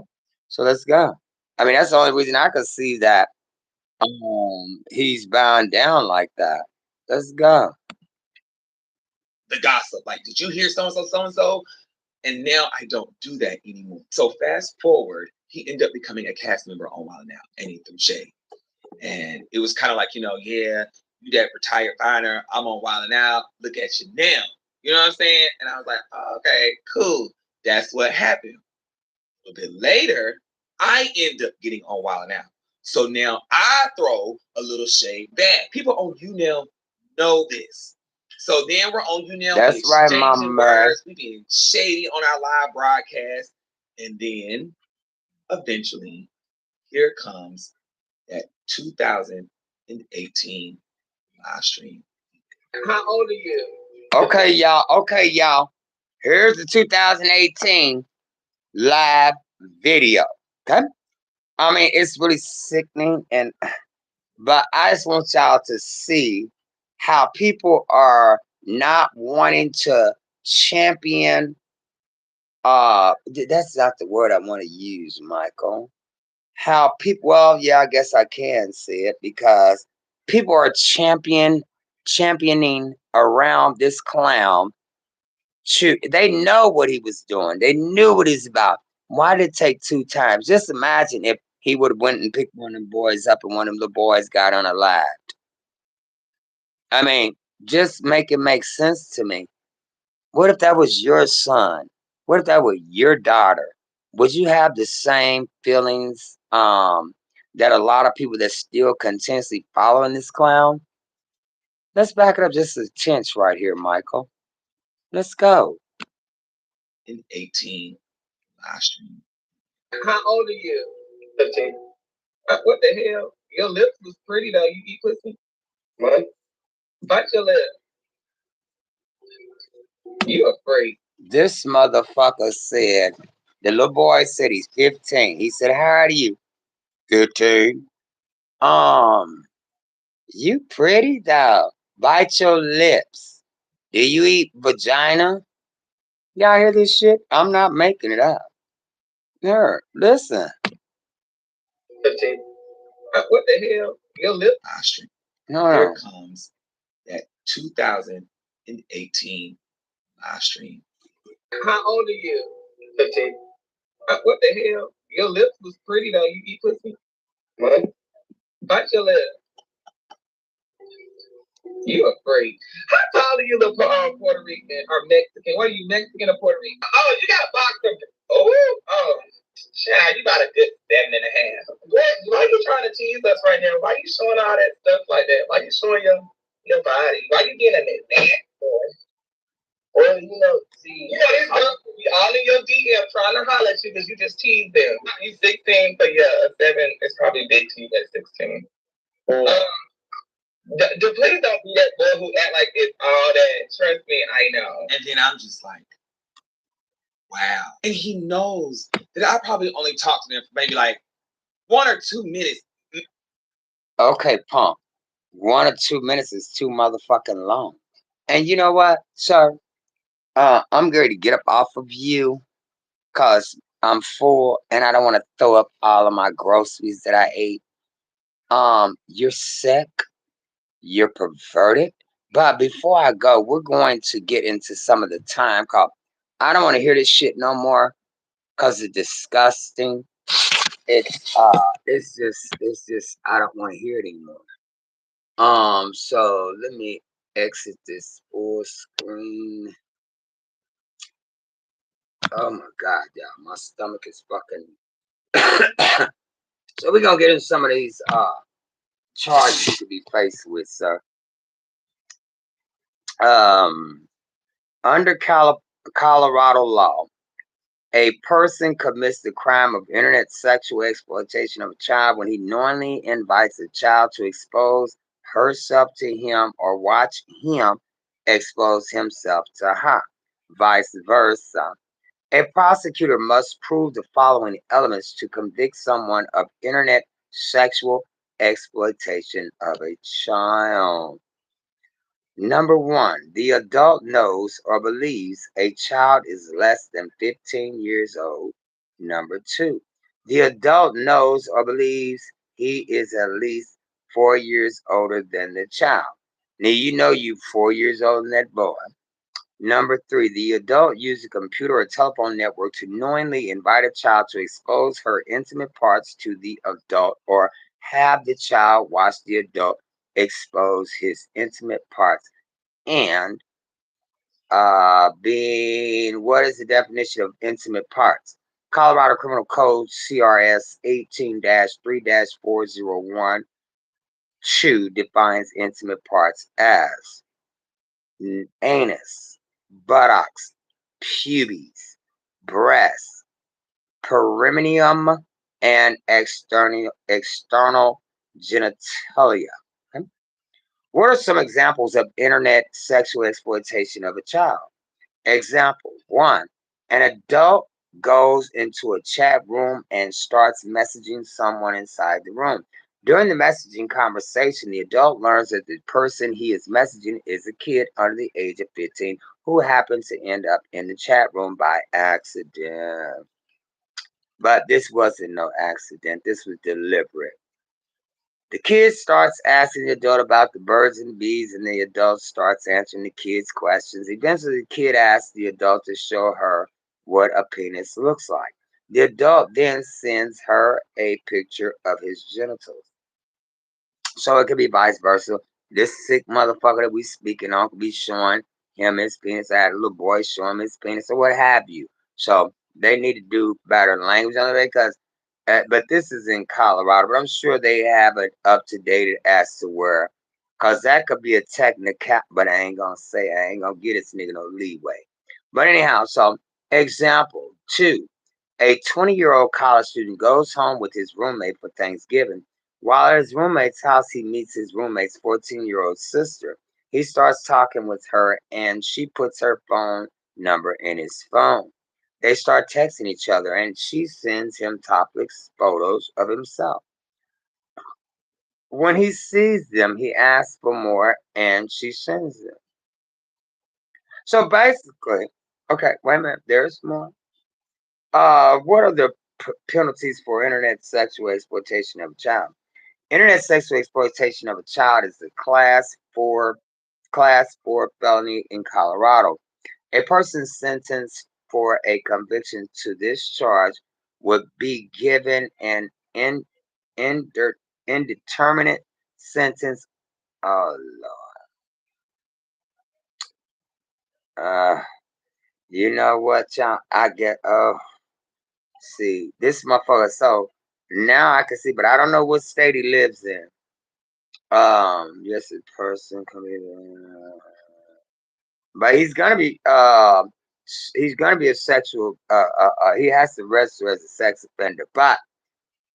so let's go. I mean, that's the only reason I could see that he's bowing down like that. Let's go. The gossip, like, did you hear so-and-so? And now I don't do that anymore. So fast forward, he ended up becoming a cast member on Wild 'N Out, and he threw shade. And it was kind of like, yeah, you that retired finer, I'm on Wild 'N Out, look at you now. You know what I'm saying? And I was like, oh, okay, cool. That's what happened. A bit later, I end up getting on Wild 'N Out. So now I throw a little shade back. People on YouNow know this. So then we're on YouNow. That's right, mama. We being shady on our live broadcast. And then eventually, here comes that 2018 live stream. How old are you? Okay, y'all. Here's the 2018 live video. Okay? I mean, it's really sickening, but I just want y'all to see how people are not wanting to champion. That's not the word I want to use, Michael. how people, well, yeah, I guess I can see it because people are championing around this clown. They know what he was doing. They knew what he's about. Why did it take 2 times? Just imagine if he would have went and picked one of them boys up and one of them little boys got unalived. I mean, just make it make sense to me. What if that was your son? What if that was your daughter? Would you have the same feelings that a lot of people that still continuously following this clown? Let's back it up just a tinch right here, Michael. Let's go. In 18 live stream. How old are you? 15. What the hell? Your lips was pretty though. You eat pussy? What? Bite your lip. You a freak. This motherfucker said, the little boy said he's 15. He said, how old are you? 15. You pretty though. Bite your lips. Do you eat vagina? Y'all hear this shit? I'm not making it up. Here, listen. 15. What the hell? Your lip. Live stream. No, Here no. comes that 2018 live stream. How old are you? 15. What the hell? Your lips was pretty though. You eat pussy? What? Bite your lip. You a freak. How tall are you, little Puerto Rican or Mexican? What are you, Mexican or Puerto Rican? Oh, you got a box of. Oh, child, you got a good 7.5. What? Why are you trying to tease us right now? Why are you showing all that stuff like that? Why are you showing your body? Why are you getting that for? Well, see, these girls will be all in your DM trying to holler at you because you just teased them. You 16, but yeah, 7 is probably big to you at 16. Please don't be that boy who act like it's all that. Trust me, I know. And then I'm just like, wow. And he knows that I probably only talk to them for maybe like 1 or 2 minutes. Okay, pump. 1 or 2 minutes is too motherfucking long. And you know what, sir? I'm going to get up off of you because I'm full and I don't want to throw up all of my groceries that I ate. You're sick. You're perverted. But before I go, we're going to get into some of the time called. I don't want to hear this shit no more because it's disgusting. It's just I don't want to hear it anymore. So let me exit this full screen. Oh my god, y'all, my stomach is fucking. So we're gonna get into some of these charges you could be faced with, sir. Under Colorado law, a person commits the crime of internet sexual exploitation of a child when he knowingly invites a child to expose herself to him or watch him expose himself to her, vice versa. A prosecutor must prove the following elements to convict someone of internet sexual exploitation of a child. Number 1, the adult knows or believes a child is less than 15 years old. Number 2, the adult knows or believes he is at least 4 years older than the child. Now you know you 4 years older than that boy. Number 3, the adult used a computer or telephone network to knowingly invite a child to expose her intimate parts to the adult or have the child watch the adult expose his intimate parts. And being, what is the definition of intimate parts? Colorado Criminal Code CRS 18-3-401 2 defines intimate parts as anus, buttocks, pubes, breasts, perineum, and external genitalia. Okay? What are some examples of internet sexual exploitation of a child? Example 1, an adult goes into a chat room and starts messaging someone inside the room. During the messaging conversation, the adult learns that the person he is messaging is a kid under the age of 15 who happens to end up in the chat room by accident. But this wasn't no accident. This was deliberate. The kid starts asking the adult about the birds and bees, and the adult starts answering the kid's questions. Eventually, the kid asks the adult to show her what a penis looks like. The adult then sends her a picture of his genitals. So it could be vice versa. This sick motherfucker that we speaking on could be showing him his penis. I had a little boy show him his penis or what have you. So they need to do better language on it because, but this is in Colorado. But I'm sure they have it up to date as to where, because that could be a technical. But I ain't gonna say I ain't gonna get this nigga no leeway. But anyhow, so example two. A 20-year-old college student goes home with his roommate for Thanksgiving. While at his roommate's house, he meets his roommate's 14-year-old sister. He starts talking with her, and she puts her phone number in his phone. They start texting each other, and she sends him topless photos of himself. When he sees them, he asks for more, and she sends them. So basically, okay, wait a minute, there's more. What are the penalties for internet sexual exploitation of a child? Internet sexual exploitation of a child is a class 4 felony in Colorado. A person sentenced for a conviction to this charge would be given an indeterminate sentence. Oh Lord. You know what, y'all? I get see this motherfucker. So now I can see, but I don't know what state he lives in. Yes, a person committed, but he's gonna be a sexual. He has to register as a sex offender. But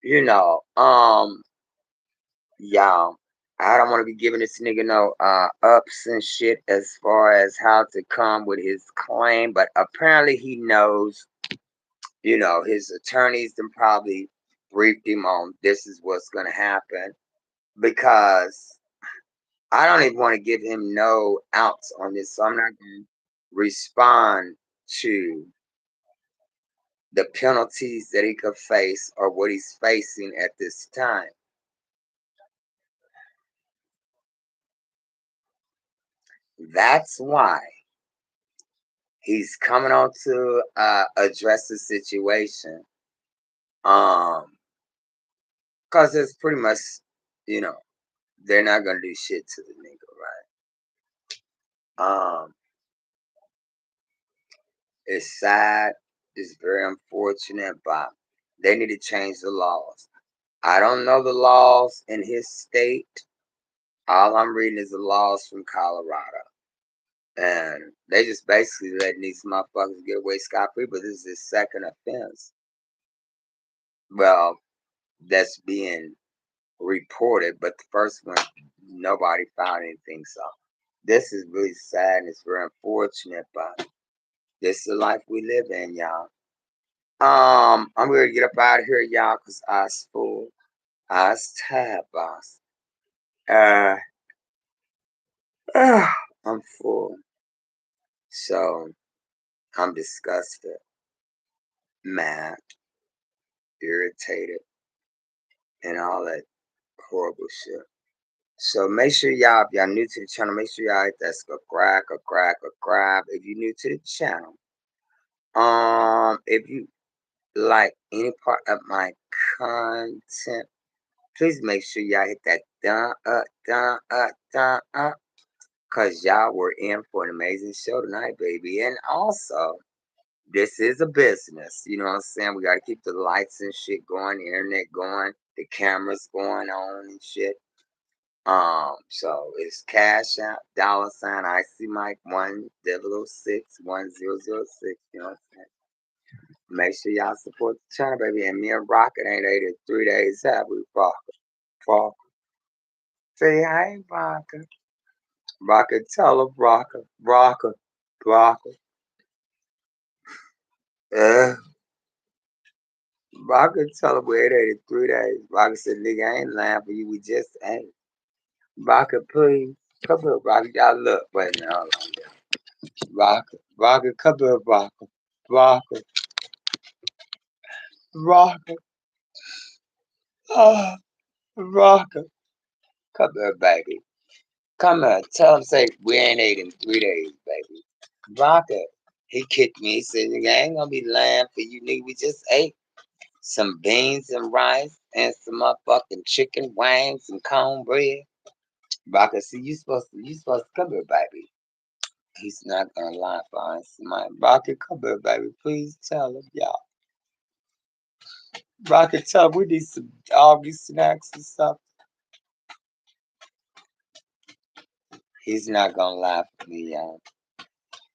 you know, y'all, I don't want to be giving this nigga no ups and shit as far as how to come with his claim. But apparently he knows. You know, his attorneys then probably briefed him on this is what's gonna happen because I don't even want to give him no outs on this, so I'm not going to respond to the penalties that he could face or what he's facing at this time. That's why he's coming on to address the situation. Because it's pretty much, you know, they're not gonna do shit to the nigga, right? It's sad. It's very unfortunate, but they need to change the laws. I don't know the laws in his state. All I'm reading is the laws from Colorado. And they just basically letting these motherfuckers get away scot-free, but this is his second offense. Well, that's being reported, but the first one, nobody found anything. So this is really sad and it's very unfortunate, but this is the life we live in, y'all. I'm gonna get up out of here, y'all, because I was full. I was tired, boss. Uh, I'm full. So I'm disgusted, mad, irritated, and all that horrible shit. So make sure y'all, if y'all new to the channel, make sure y'all hit that subscribe. If you're new to the channel, if you like any part of my content, please make sure y'all hit that thumb up, cause y'all were in for an amazing show tonight, baby. And also, this is a business. You know what I'm saying? We got to keep the lights and shit going, the internet going, the cameras going on and shit. So it's Cash App, $ IC Mike 100610006. You know what I'm saying? Make sure y'all support the channel, baby. And me and Rocket ain't ate in 3 days. Have we, Rocket? Say hi, Rocket. Rocket, tell him, Rocket. Uh, Rocket tell him we ain't ate in 3 days. Rocket said, nigga, I ain't lying for you. We just ain't. Rocket, please. Come here, Rocket. Y'all look. Wait, no, hold on. Rocket, come here, Rocket. Rocker. Oh, Rocker. Come here, baby. Come here. Tell him, say, we ain't ate in 3 days, baby. Rocker. He kicked me. He said, nigga, I ain't gonna be lying for you, nigga. We just ate some beans and rice and some motherfucking chicken wings and cornbread. Rocker, see, you supposed to come here, baby. He's not gonna lie for us. My Rocket, come here, baby. Please tell him, y'all. Rocket, tell him we need some all these snacks and stuff. He's not gonna lie for me, y'all.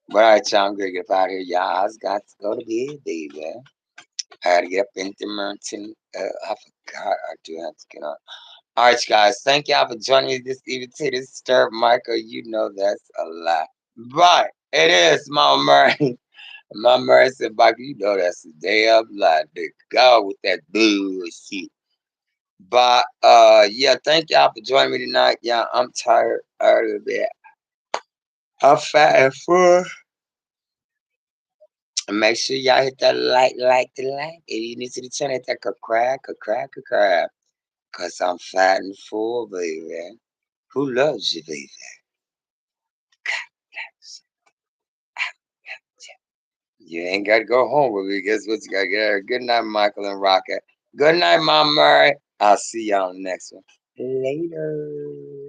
But all right, y'all, I'm gonna get out of here, y'all. I got to go to bed, baby. I gotta get up in the mountain. I forgot I do have to get up. All right, guys. Thank y'all for joining me this evening to this Stir Michael. You know that's a lot. Right. It is, Mama Murray. Mama Murray said, Michael, you know that's a damn lie. To go with that bullshit. But yeah, thank y'all for joining me tonight. Yeah, I'm tired out of that. I'm fat and full. And make sure y'all hit that like. If you need to the channel, hit that crack. Cause I'm fat and full, baby. Who loves you, baby? You ain't got to go home with me. Guess what? You got to get her. Good night, Michael and Rocket. Good night, Mom Murray. I'll see y'all next one. Later.